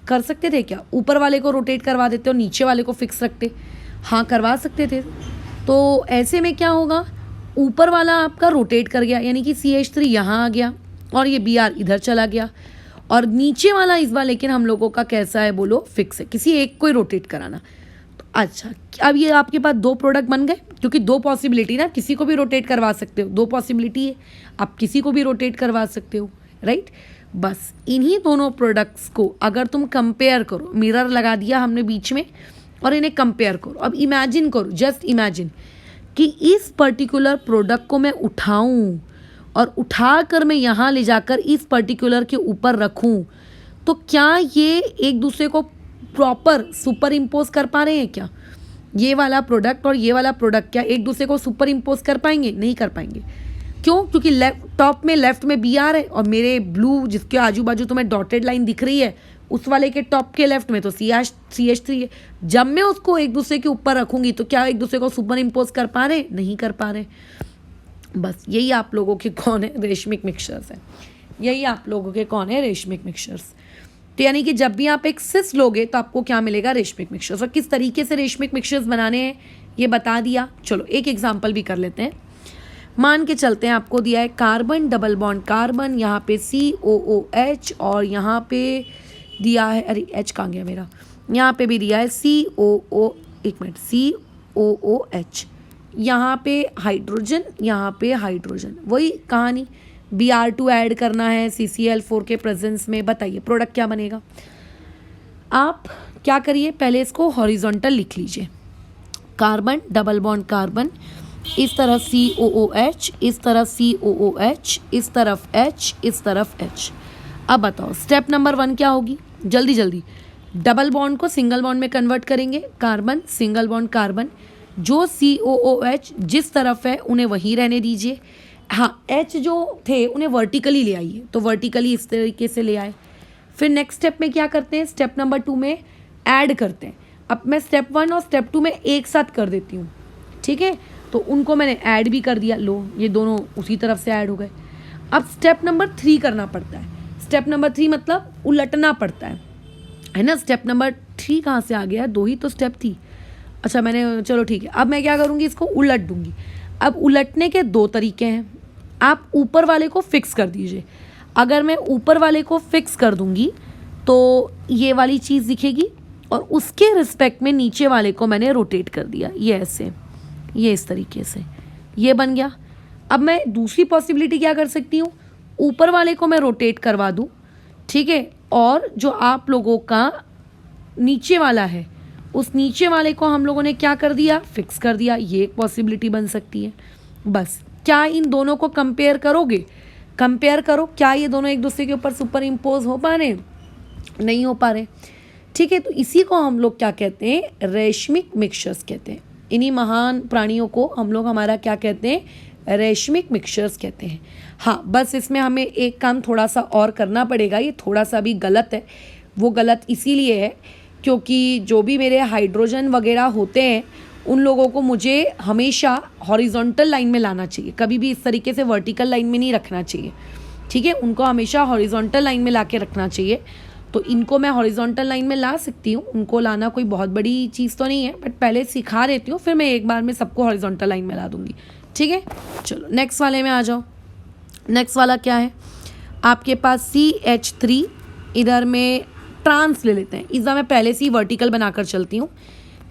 कर सकते थे क्या? ऊपर वाले को रोटेट करवा देते और नीचे वाले को फिक्स रखते? हाँ, करवा सकते थे। तो ऐसे में क्या होगा? ऊपर वाला आपका रोटेट कर गया, यानी कि CH3 यहाँ आ गया और ये Br इधर चला गया, और नीचे वाला इस बार लेकिन हम लोगों का कैसा है बोलो? फिक्स है। किसी एक को ही रोटेट कराना। तो अच्छा, अब ये आपके पास दो प्रोडक्ट बन गए, क्योंकि दो पॉसिबिलिटी ना, किसी को भी रोटेट करवा सकते हो। दो पॉसिबिलिटी है, आप किसी को भी रोटेट करवा सकते हो, राइट। बस इन्हीं दोनों प्रोडक्ट्स को अगर तुम कंपेयर करो, मिरर लगा दिया हमने बीच में, और इन्हें कंपेयर करो। अब इमेजिन करो, जस्ट इमेजिन कि इस पर्टिकुलर प्रोडक्ट को मैं उठाऊं और उठाकर मैं यहाँ ले जाकर इस पर्टिकुलर के ऊपर रखूं, तो क्या ये एक दूसरे को प्रॉपर सुपर इम्पोज कर पा रहे हैं क्या? ये वाला प्रोडक्ट और ये वाला प्रोडक्ट क्या एक दूसरे को सुपर इम्पोज कर पाएंगे? नहीं कर पाएंगे। क्यों? क्योंकि टॉप में लेफ्ट में बी आर है और मेरे ब्लू जिसके आजू बाजू तुम्हें डॉटेड लाइन दिख रही है उस वाले के टॉप के लेफ्ट में तो CH3 है। जब मैं उसको एक दूसरे के ऊपर रखूंगी तो क्या एक दूसरे को सुपर इम्पोज कर पा रहे? नहीं कर पा रहे। बस यही आप लोगों के कौन है? रेशमिक मिक्सचर्स है। यही आप लोगों के कौन है? Racemic mixtures. तो यानी कि जब भी आप एक सिस लोगे तो आपको क्या मिलेगा? Racemic mixtures. और किस तरीके से रेशमिक मिक्सचर्स बनाने हैं ये बता दिया। चलो एक एग्जाम्पल भी कर लेते हैं। मान के चलते हैं आपको दिया है कार्बन डबल बॉन्ड कार्बन, यहाँ पे COOH और यहाँ पे दिया है, अरे H कहाँ गया मेरा, यहाँ पे भी दिया है COOH, यहाँ पे हाइड्रोजन, यहाँ पे हाइड्रोजन। वही कहानी, Br2 ऐड करना है CCl4 के प्रेजेंस में। बताइए प्रोडक्ट क्या बनेगा? आप क्या करिए, पहले इसको हॉरिजॉन्टल लिख लीजिए। कार्बन डबल बॉन्ड कार्बन, इस तरफ COOH, इस तरफ COOH, इस तरफ H, इस तरफ H। अब बताओ स्टेप नंबर 1 क्या होगी? जल्दी जल्दी। डबल बॉन्ड को सिंगल बॉन्ड में कन्वर्ट करेंगे। कार्बन सिंगल बॉन्ड कार्बन, जो COOH जिस तरफ है उन्हें वहीं रहने दीजिए। हाँ, H जो थे उन्हें वर्टिकली ले आइए, तो वर्टिकली इस तरीके से ले आए। फिर नेक्स्ट स्टेप में क्या करते हैं? स्टेप नंबर 2 में ऐड करते हैं। अब मैं स्टेप 1 और स्टेप 2 में एक साथ कर देती हूँ, ठीक है? तो उनको मैंने ऐड भी कर दिया। लो ये दोनों उसी तरफ से ऐड हो गए। अब स्टेप नंबर 3 करना पड़ता है। स्टेप नंबर 3 मतलब उलटना पड़ता है ना। स्टेप नंबर 3 कहाँ से आ गया? 2 ही तो स्टेप थी। अच्छा मैंने, चलो ठीक है। अब मैं क्या करूँगी? इसको उलट दूँगी। अब उलटने के 2 तरीके हैं। आप ऊपर वाले को फिक्स कर दीजिए। अगर मैं ऊपर वाले को फिक्स कर दूँगी तो ये वाली चीज़ दिखेगी और उसके रिस्पेक्ट में नीचे वाले को मैंने रोटेट कर दिया, ये ऐसे, ये इस तरीके से, ये बन गया। अब मैं दूसरी पॉसिबिलिटी क्या कर सकती हूँ? ऊपर वाले को मैं रोटेट करवा दूँ, ठीक है, और जो आप लोगों का नीचे वाला है उस नीचे वाले को हम लोगों ने क्या कर दिया? फिक्स कर दिया। ये एक पॉसिबिलिटी बन सकती है। बस क्या इन दोनों को कंपेयर करोगे? कंपेयर करो, क्या ये दोनों एक दूसरे के ऊपर सुपर इम्पोज हो पा रहे? नहीं हो पा रहे, ठीक है। तो इसी को हम लोग क्या कहते हैं? रेशमिक मिक्सचर्स कहते हैं। इन्हीं महान प्राणियों को हम लोग हमारा क्या कहते हैं? रेशमिक मिक्सचर्स कहते हैं। हाँ, बस इसमें हमें एक काम थोड़ा सा और करना पड़ेगा। ये थोड़ा सा भी गलत है। वो गलत इसीलिए है क्योंकि जो भी मेरे हाइड्रोजन वगैरह होते हैं उन लोगों को मुझे हमेशा हॉरिजॉन्टल लाइन में लाना चाहिए, कभी भी इस तरीके से वर्टिकल लाइन में नहीं रखना चाहिए, ठीक है। उनको हमेशा हॉरिजॉन्टल लाइन में ला के रखना चाहिए। तो इनको मैं हॉरिजॉन्टल लाइन में ला सकती हूँ, उनको लाना कोई बहुत बड़ी चीज़ तो नहीं है, बट पहले सिखा देती हूँ, फिर मैं एक बार में सबको हॉरिजॉन्टल लाइन में ला दूँगी, ठीक है। चलो नेक्स्ट वाले में आ जाओ। नेक्स्ट वाला क्या है? आपके पास CH3, इधर में ट्रांस ले लेते हैं। इधर मैं पहले से ही वर्टिकल बनाकर चलती हूँ,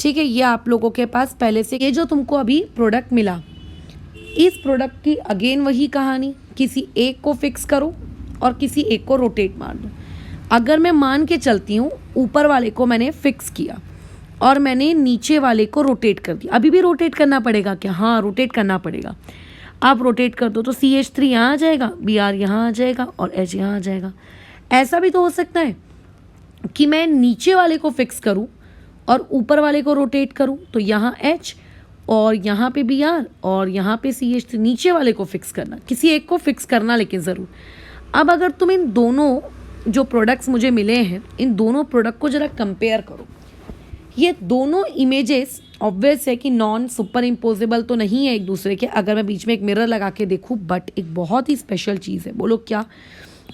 ठीक है। ये आप लोगों के पास पहले से ये जो तुमको अभी प्रोडक्ट मिला, इस प्रोडक्ट की अगेन वही कहानी, किसी एक को फिक्स करो और किसी एक को रोटेट मार दो। अगर मैं मान के चलती हूँ ऊपर वाले को मैंने फिक्स किया और मैंने नीचे वाले को रोटेट कर दिया, अभी भी रोटेट करना पड़ेगा क्या? हाँ, रोटेट करना पड़ेगा। आप रोटेट कर दो तो CH3 यहाँ आ जाएगा, Br यहाँ आ जाएगा और H यहाँ आ जाएगा। ऐसा भी तो हो सकता है कि मैं नीचे वाले को फिक्स करूँ और ऊपर वाले को रोटेट करूँ, तो यहाँ H और यहाँ पे Br और यहाँ पे CH3। नीचे वाले को फिक्स करना, किसी एक को फिक्स करना लेकिन ज़रूर। अब अगर तुम इन दोनों जो प्रोडक्ट्स मुझे मिले हैं, इन दोनों प्रोडक्ट को ज़रा कंपेयर करो। ये दोनों इमेजेस ऑब्वियस है कि नॉन सुपर इम्पोजेबल तो नहीं है एक दूसरे के, अगर मैं बीच में एक मिरर लगा के देखूँ, बट एक बहुत ही स्पेशल चीज़ है। बोलो क्या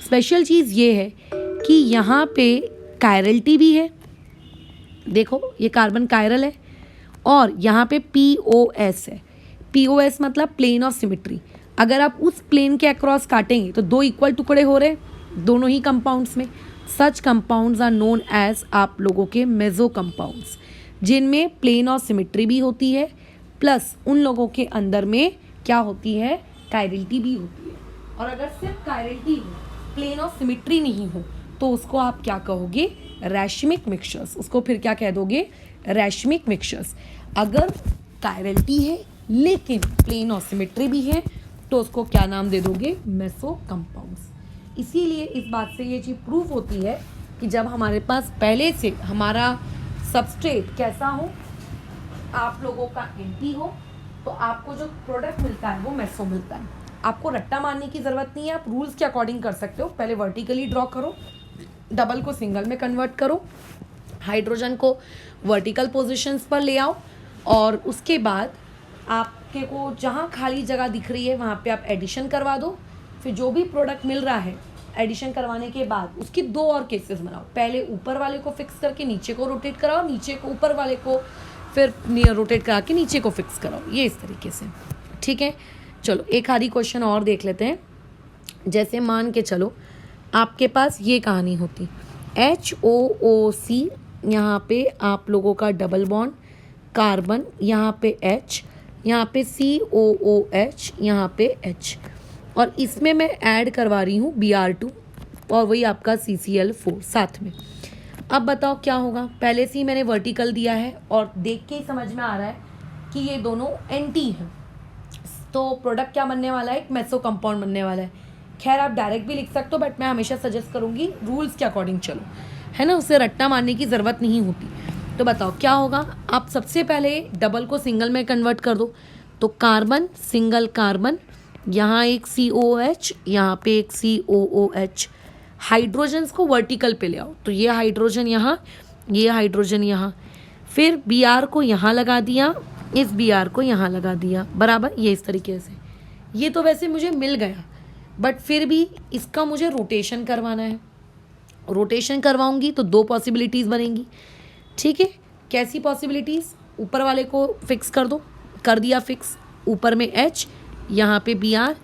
स्पेशल चीज़? ये है कि यहाँ पे कायरलिटी भी है, देखो ये कार्बन कायरल है, और यहाँ पे POS है। POS मतलब प्लेन ऑफ सिमेट्री। अगर आप उस प्लेन के अक्रॉस काटेंगे तो 2 इक्वल टुकड़े हो रहे दोनों ही कंपाउंड्स में। सच कंपाउंड्स आर नोन एज आप लोगों के मेजो कंपाउंड्स, जिनमें प्लेन ऑफ सिमेट्री भी होती है, प्लस उन लोगों के अंदर में क्या होती है? कायरलिटी भी होती है। और अगर सिर्फ कायरलिटी हो, प्लेन ऑफ सिमेट्री नहीं हो, तो उसको आप क्या कहोगे? Racemic mixtures. उसको फिर क्या कह दोगे? Racemic mixtures. अगर कायरलिटी है लेकिन प्लेन ऑफ सिमेट्री भी है तो उसको क्या नाम दे दोगे? Meso compounds. इसीलिए इस बात से ये चीज़ प्रूफ होती है कि जब हमारे पास पहले से हमारा सबस्ट्रेट कैसा हो, आप लोगों का एंटी हो तो आपको जो प्रोडक्ट मिलता है वो मेसो मिलता है। आपको रट्टा मारने की ज़रूरत नहीं है, आप रूल्स के अकॉर्डिंग कर सकते हो। पहले वर्टिकली ड्रॉ करो, डबल को सिंगल में कन्वर्ट करो, हाइड्रोजन को वर्टिकल पोजीशंस पर ले आओ और उसके बाद आपके को जहाँ खाली जगह दिख रही है वहाँ पे आप एडिशन करवा दो। फिर जो भी प्रोडक्ट मिल रहा है एडिशन करवाने के बाद उसकी दो और केसेस बनाओ। पहले ऊपर वाले को फिक्स करके नीचे को रोटेट कराओ, नीचे को ऊपर वाले को फिर रोटेट करा के नीचे को फिक्स कराओ, ये इस तरीके से। ठीक है, चलो एक आधी क्वेश्चन और देख लेते हैं। जैसे मान के चलो आपके पास ये कहानी होती, HOOC, यहाँ पे आप लोगों का डबल बॉन्ड, कार्बन यहाँ पे H, यहाँ पे COOH, यहाँ पे H, और इसमें मैं ऐड करवा रही हूँ Br2 और वही आपका CCl4 साथ में। अब बताओ क्या होगा। पहले से ही मैंने वर्टिकल दिया है और देख के ही समझ में आ रहा है कि ये दोनों एंटी हैं, तो प्रोडक्ट क्या बनने वाला है, एक मेसो कंपाउंड बनने वाला है। खैर आप डायरेक्ट भी लिख सकते हो, बट मैं हमेशा सजेस्ट करूँगी रूल्स के अकॉर्डिंग चलो, है ना, उससे रट्टा मारने की ज़रूरत नहीं होती। तो बताओ क्या होगा। आप सबसे पहले डबल को सिंगल में कन्वर्ट कर दो, तो कार्बन सिंगल कार्बन, यहाँ एक COH, यहाँ पे एक COOH। हाइड्रोजन्स को वर्टिकल पे ले आओ, तो ये हाइड्रोजन यहाँ, ये हाइड्रोजन यहाँ, फिर Br को यहाँ लगा दिया, इस Br को यहाँ लगा दिया, बराबर, ये इस तरीके से। ये तो वैसे मुझे मिल गया, बट फिर भी इसका मुझे रोटेशन करवाना है। रोटेशन करवाऊंगी तो दो पॉसिबिलिटीज़ बनेंगी। ठीक है, कैसी पॉसिबिलिटीज़, ऊपर वाले को फिक्स कर दो, कर दिया फिक्स, ऊपर में H, यहाँ पे Br,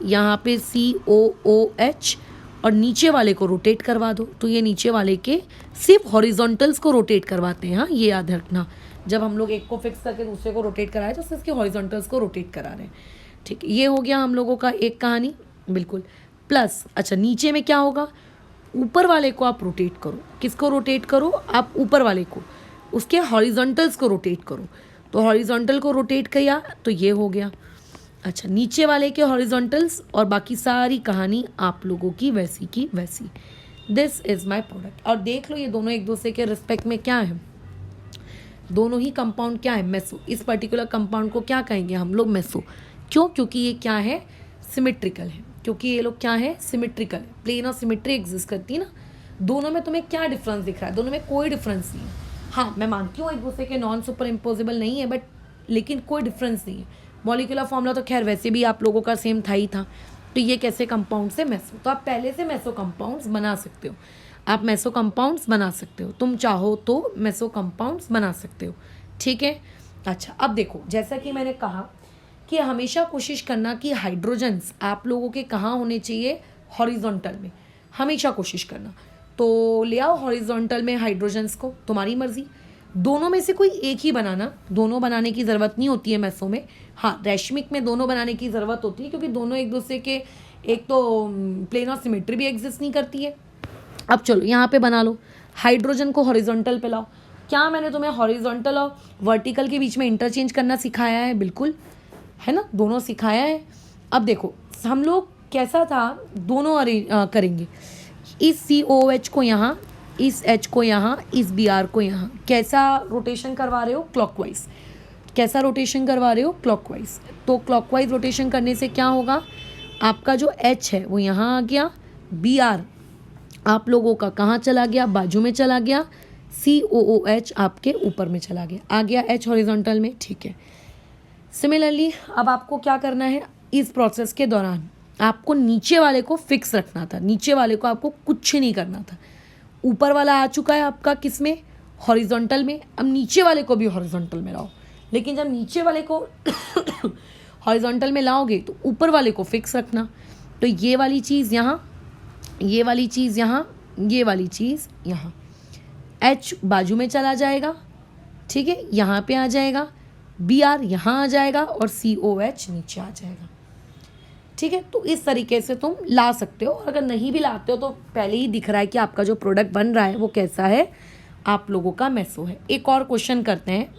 यहाँ पे COOH, और नीचे वाले को रोटेट करवा दो। तो ये नीचे वाले के सिर्फ हॉरिजॉन्टल्स को रोटेट करवाते हैं, हाँ ये याद रखना। जब हम लोग एक को फिक्स करके दूसरे को रोटेट कराए तो इसके हॉरिजॉन्टल्स को रोटेट करा रहे हैं। ठीक है, ये हो गया हम लोगों का एक कहानी, बिल्कुल। प्लस अच्छा नीचे में क्या होगा, ऊपर वाले को आप रोटेट करो। किसको रोटेट करो, आप ऊपर वाले को, उसके हॉरिजॉन्टल्स को रोटेट करो। तो हॉरिजॉन्टल को रोटेट किया तो ये हो गया। अच्छा नीचे वाले के हॉरिजॉन्टल्स, और बाकी सारी कहानी आप लोगों की वैसी की वैसी। This is my product. और देख लो ये दोनों एक दूसरे के रिस्पेक्ट में क्या है, दोनों ही कंपाउंड क्या है, मेसो। इस पर्टिकुलर कंपाउंड को क्या कहेंगे हम लोग, मेसो। क्यों, क्योंकि ये क्या है, सिमेट्रिकल है। क्योंकि ये लोग क्या है, सिमेट्रिकल है, प्लेन और सिमेट्री एग्जिस्ट करती है ना। दोनों में तुम्हें क्या डिफरेंस दिख रहा है, दोनों में कोई डिफरेंस नहीं है। हाँ मैं मानती हूँ एक दूसरे के नॉन सुपर इम्पोजिबल नहीं है, बट लेकिन कोई डिफरेंस नहीं है। मॉलिक्यूलर फॉर्मूला तो खैर वैसे भी आप लोगों का सेम था ही था। तो ये कैसे कंपाउंड से मेसो, तो आप पहले से मेसो कंपाउंड्स बना सकते हो। आप मेसो कंपाउंड्स बना सकते हो, तुम चाहो तो मेसो कंपाउंड्स बना सकते हो। ठीक है, अच्छा अब देखो, जैसा कि मैंने कहा कि हमेशा कोशिश करना कि हाइड्रोजन्स आप लोगों के कहाँ होने चाहिए, हॉरिजॉन्टल में, हमेशा कोशिश करना। तो ले आओ हॉरिजॉन्टल में हाइड्रोजन्स को, तुम्हारी मर्जी, दोनों में से कोई एक ही बनाना। दोनों बनाने की ज़रूरत नहीं होती है मेसो में। हाँ रैशमिक में दोनों बनाने की ज़रूरत होती है, क्योंकि दोनों एक दूसरे के, एक तो प्लेन और सिमेट्री भी एग्जिस्ट नहीं करती है। अब चलो यहाँ पे बना लो, हाइड्रोजन को हॉरिजॉन्टल पे लाओ। क्या मैंने तुम्हें हॉरिजॉन्टल और वर्टिकल के बीच में इंटरचेंज करना सिखाया है, बिल्कुल, है ना, दोनों सिखाया है। अब देखो हम लोग कैसा था, दोनों करेंगे, इस COH को यहाँ, इस H को यहाँ, इस Br को यहाँ। कैसा रोटेशन करवा रहे हो, क्लॉकवाइज। कैसा रोटेशन करवा रहे हो, क्लॉकवाइज। तो क्लॉकवाइज रोटेशन करने से क्या होगा, आपका जो H है वो यहाँ आ गया, Br आप लोगों का कहाँ चला गया, बाजू में चला गया, COOH आपके ऊपर में चला गया, आ गया H हॉरिजॉन्टल में। ठीक है, सिमिलरली अब आपको क्या करना है, इस प्रोसेस के दौरान आपको नीचे वाले को फिक्स रखना था, नीचे वाले को आपको कुछ नहीं करना था। ऊपर वाला आ चुका है आपका किस में, हॉरिजॉन्टल में। अब नीचे वाले को भी हॉरिजॉन्टल में लाओ, लेकिन जब नीचे वाले को हॉरिजॉन्टल में लाओगे तो ऊपर वाले को फिक्स रखना। तो ये वाली चीज़ यहाँ, ये वाली चीज़ यहाँ, ये वाली चीज़ यहाँ, H बाजू में चला जाएगा, ठीक है, यहाँ पे आ जाएगा, Br यहाँ आ जाएगा और COH नीचे आ जाएगा। ठीक है, तो इस तरीके से तुम ला सकते हो। अगर नहीं भी लाते हो तो पहले ही दिख रहा है कि आपका जो प्रोडक्ट बन रहा है वो कैसा है, आप लोगों का मेसो है। एक और क्वेश्चन करते हैं,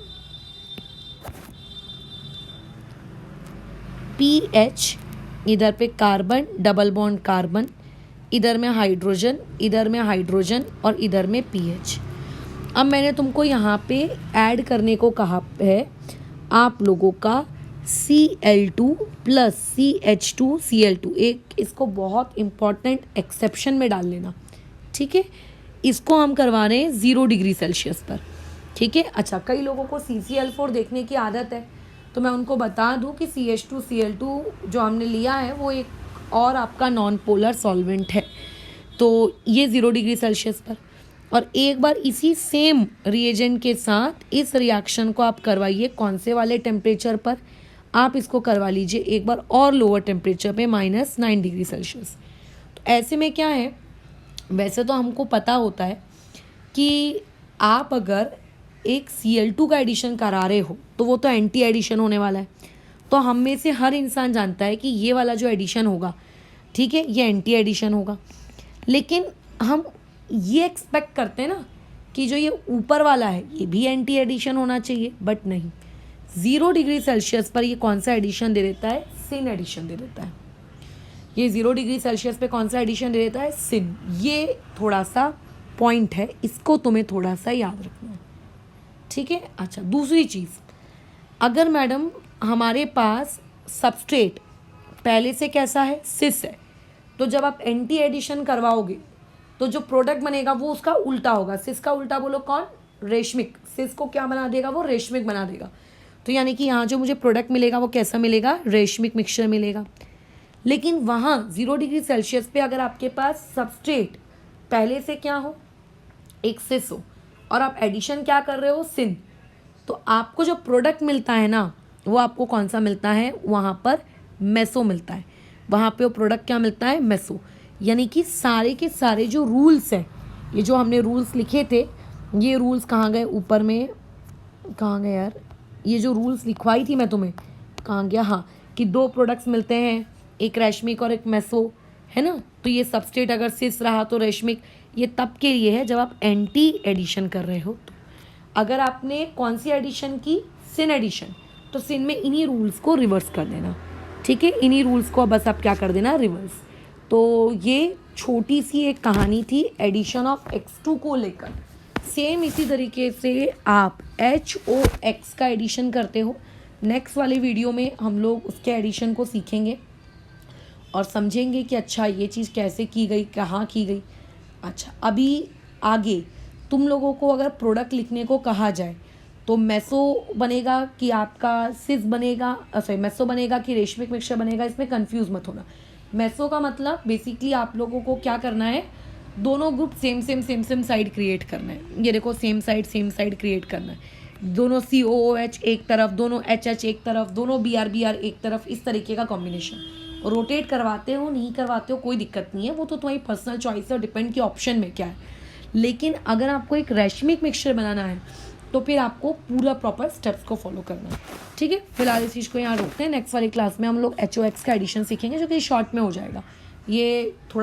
PH, इधर पे कार्बन, डबल बॉन्ड कार्बन, इधर में हाइड्रोजन, इधर में हाइड्रोजन और इधर में PH। अब मैंने तुमको यहाँ पे ऐड करने को कहा है आप लोगों का Cl2 प्लस CH2Cl2। एक इसको बहुत इम्पॉर्टेंट एक्सेप्शन में डाल लेना, ठीक है। इसको हम करवा रहे हैं 0 डिग्री सेल्सियस पर, ठीक है। अच्छा, कई लोगों को CCl4 देखने की आदत है, तो मैं उनको बता दूं कि CH2Cl2 जो हमने लिया है वो एक और आपका नॉन पोलर सॉल्वेंट है, तो ये 0 डिग्री सेल्सियस पर। और एक बार इसी सेम रिएजेंट के साथ इस रिएक्शन को आप करवाइए कौन से वाले टेम्परेचर पर, आप इसको करवा लीजिए एक बार और लोअर टेम्परेचर पे -9 डिग्री सेल्सियस। तो ऐसे में क्या है, वैसे तो हमको पता होता है कि आप अगर एक Cl2 का एडिशन करा रहे हो तो वो तो एंटी एडिशन होने वाला है, तो हम में से हर इंसान जानता है कि ये वाला जो एडिशन होगा, ठीक है, ये एंटी एडिशन होगा। लेकिन हम ये एक्सपेक्ट करते हैं ना कि जो ये ऊपर वाला है ये भी एंटी एडिशन होना चाहिए, बट नहीं। 0 डिग्री सेल्सियस पर ये कौन सा एडिशन दे देता है, सिन एडिशन दे देता है। ये 0 डिग्री सेल्सियस पे कौन सा एडिशन दे देता है, सिन। ये थोड़ा सा पॉइंट है, इसको तुम्हें थोड़ा सा याद रखना है, ठीक है। अच्छा, दूसरी चीज़, अगर मैडम हमारे पास सबस्ट्रेट पहले से कैसा है, सिस है, तो जब आप एंटी एडिशन करवाओगे तो जो प्रोडक्ट बनेगा वो उसका उल्टा होगा। सिस का उल्टा बोलो कौन, रेशमिक। सिस को क्या बना देगा, वो रेशमिक बना देगा। तो यानी कि यहाँ जो मुझे प्रोडक्ट मिलेगा वो कैसा मिलेगा, रेशमिक मिक्सचर मिलेगा। लेकिन वहाँ 0 डिग्री सेल्सियस पे अगर आपके पास सबस्ट्रेट पहले से क्या हो, एक सिस हो, और आप एडिशन क्या कर रहे हो, सिन, तो आपको जो प्रोडक्ट मिलता है ना वो आपको कौन सा मिलता है, वहाँ पर मेसो मिलता है। वहाँ पे वो प्रोडक्ट क्या मिलता है, मेसो। यानी कि सारे के सारे जो रूल्स हैं, ये जो हमने रूल्स लिखे थे, ये रूल्स कहाँ गए, ऊपर में कहाँ गए यार, ये जो रूल्स लिखवाई थी मैं तुम्हें, कहाँ गया, हाँ, कि 2 प्रोडक्ट्स मिलते हैं, एक रेशमिक और एक मेसो, है ना। तो ये सबस्ट्रेट अगर सिस रहा तो रेशमिक, ये तब के लिए है जब आप एंटी एडिशन कर रहे हो। तो अगर आपने कौन सी एडिशन की, सिन एडिशन, तो सिन में इन्हीं रूल्स को रिवर्स कर देना, ठीक है। इन्हीं रूल्स को बस आप क्या कर देना, रिवर्स। तो ये छोटी सी एक कहानी थी एडिशन ऑफ X2 को लेकर। सेम इसी तरीके से आप HOX का एडिशन करते हो। नेक्स्ट वाले वीडियो में हम लोग उसके एडिशन को सीखेंगे और समझेंगे कि अच्छा ये चीज़ कैसे की गई, कहाँ की गई। अच्छा, अभी आगे तुम लोगों को अगर प्रोडक्ट लिखने को कहा जाए तो मेसो बनेगा कि आपका सिस बनेगा, सॉरी मेसो बनेगा कि रेशमिक मिक्सचर बनेगा, इसमें कंफ्यूज मत होना। मेसो का मतलब बेसिकली आप लोगों को क्या करना है, दोनों ग्रुप सेम साइड क्रिएट करना है। ये देखो सेम साइड क्रिएट करना है। दोनों COOH एक तरफ, दोनों HH एक तरफ, दोनों BR एक तरफ, इस तरीके का कॉम्बिनेशन। रोटेट करवाते हो नहीं करवाते हो कोई दिक्कत नहीं है, वो तो तुम्हारी पर्सनल चॉइस है और डिपेंड की ऑप्शन में क्या है। लेकिन अगर आपको एक रेशमिक मिक्सचर बनाना है तो फिर आपको पूरा प्रॉपर स्टेप्स को फॉलो करना है, ठीक है। फिलहाल इस चीज़ को यहाँ रोकते हैं। नेक्स्ट वाली क्लास में हम लोग HOX का एडिशन सीखेंगे जो कि शॉर्ट में हो जाएगा। ये थोड़ा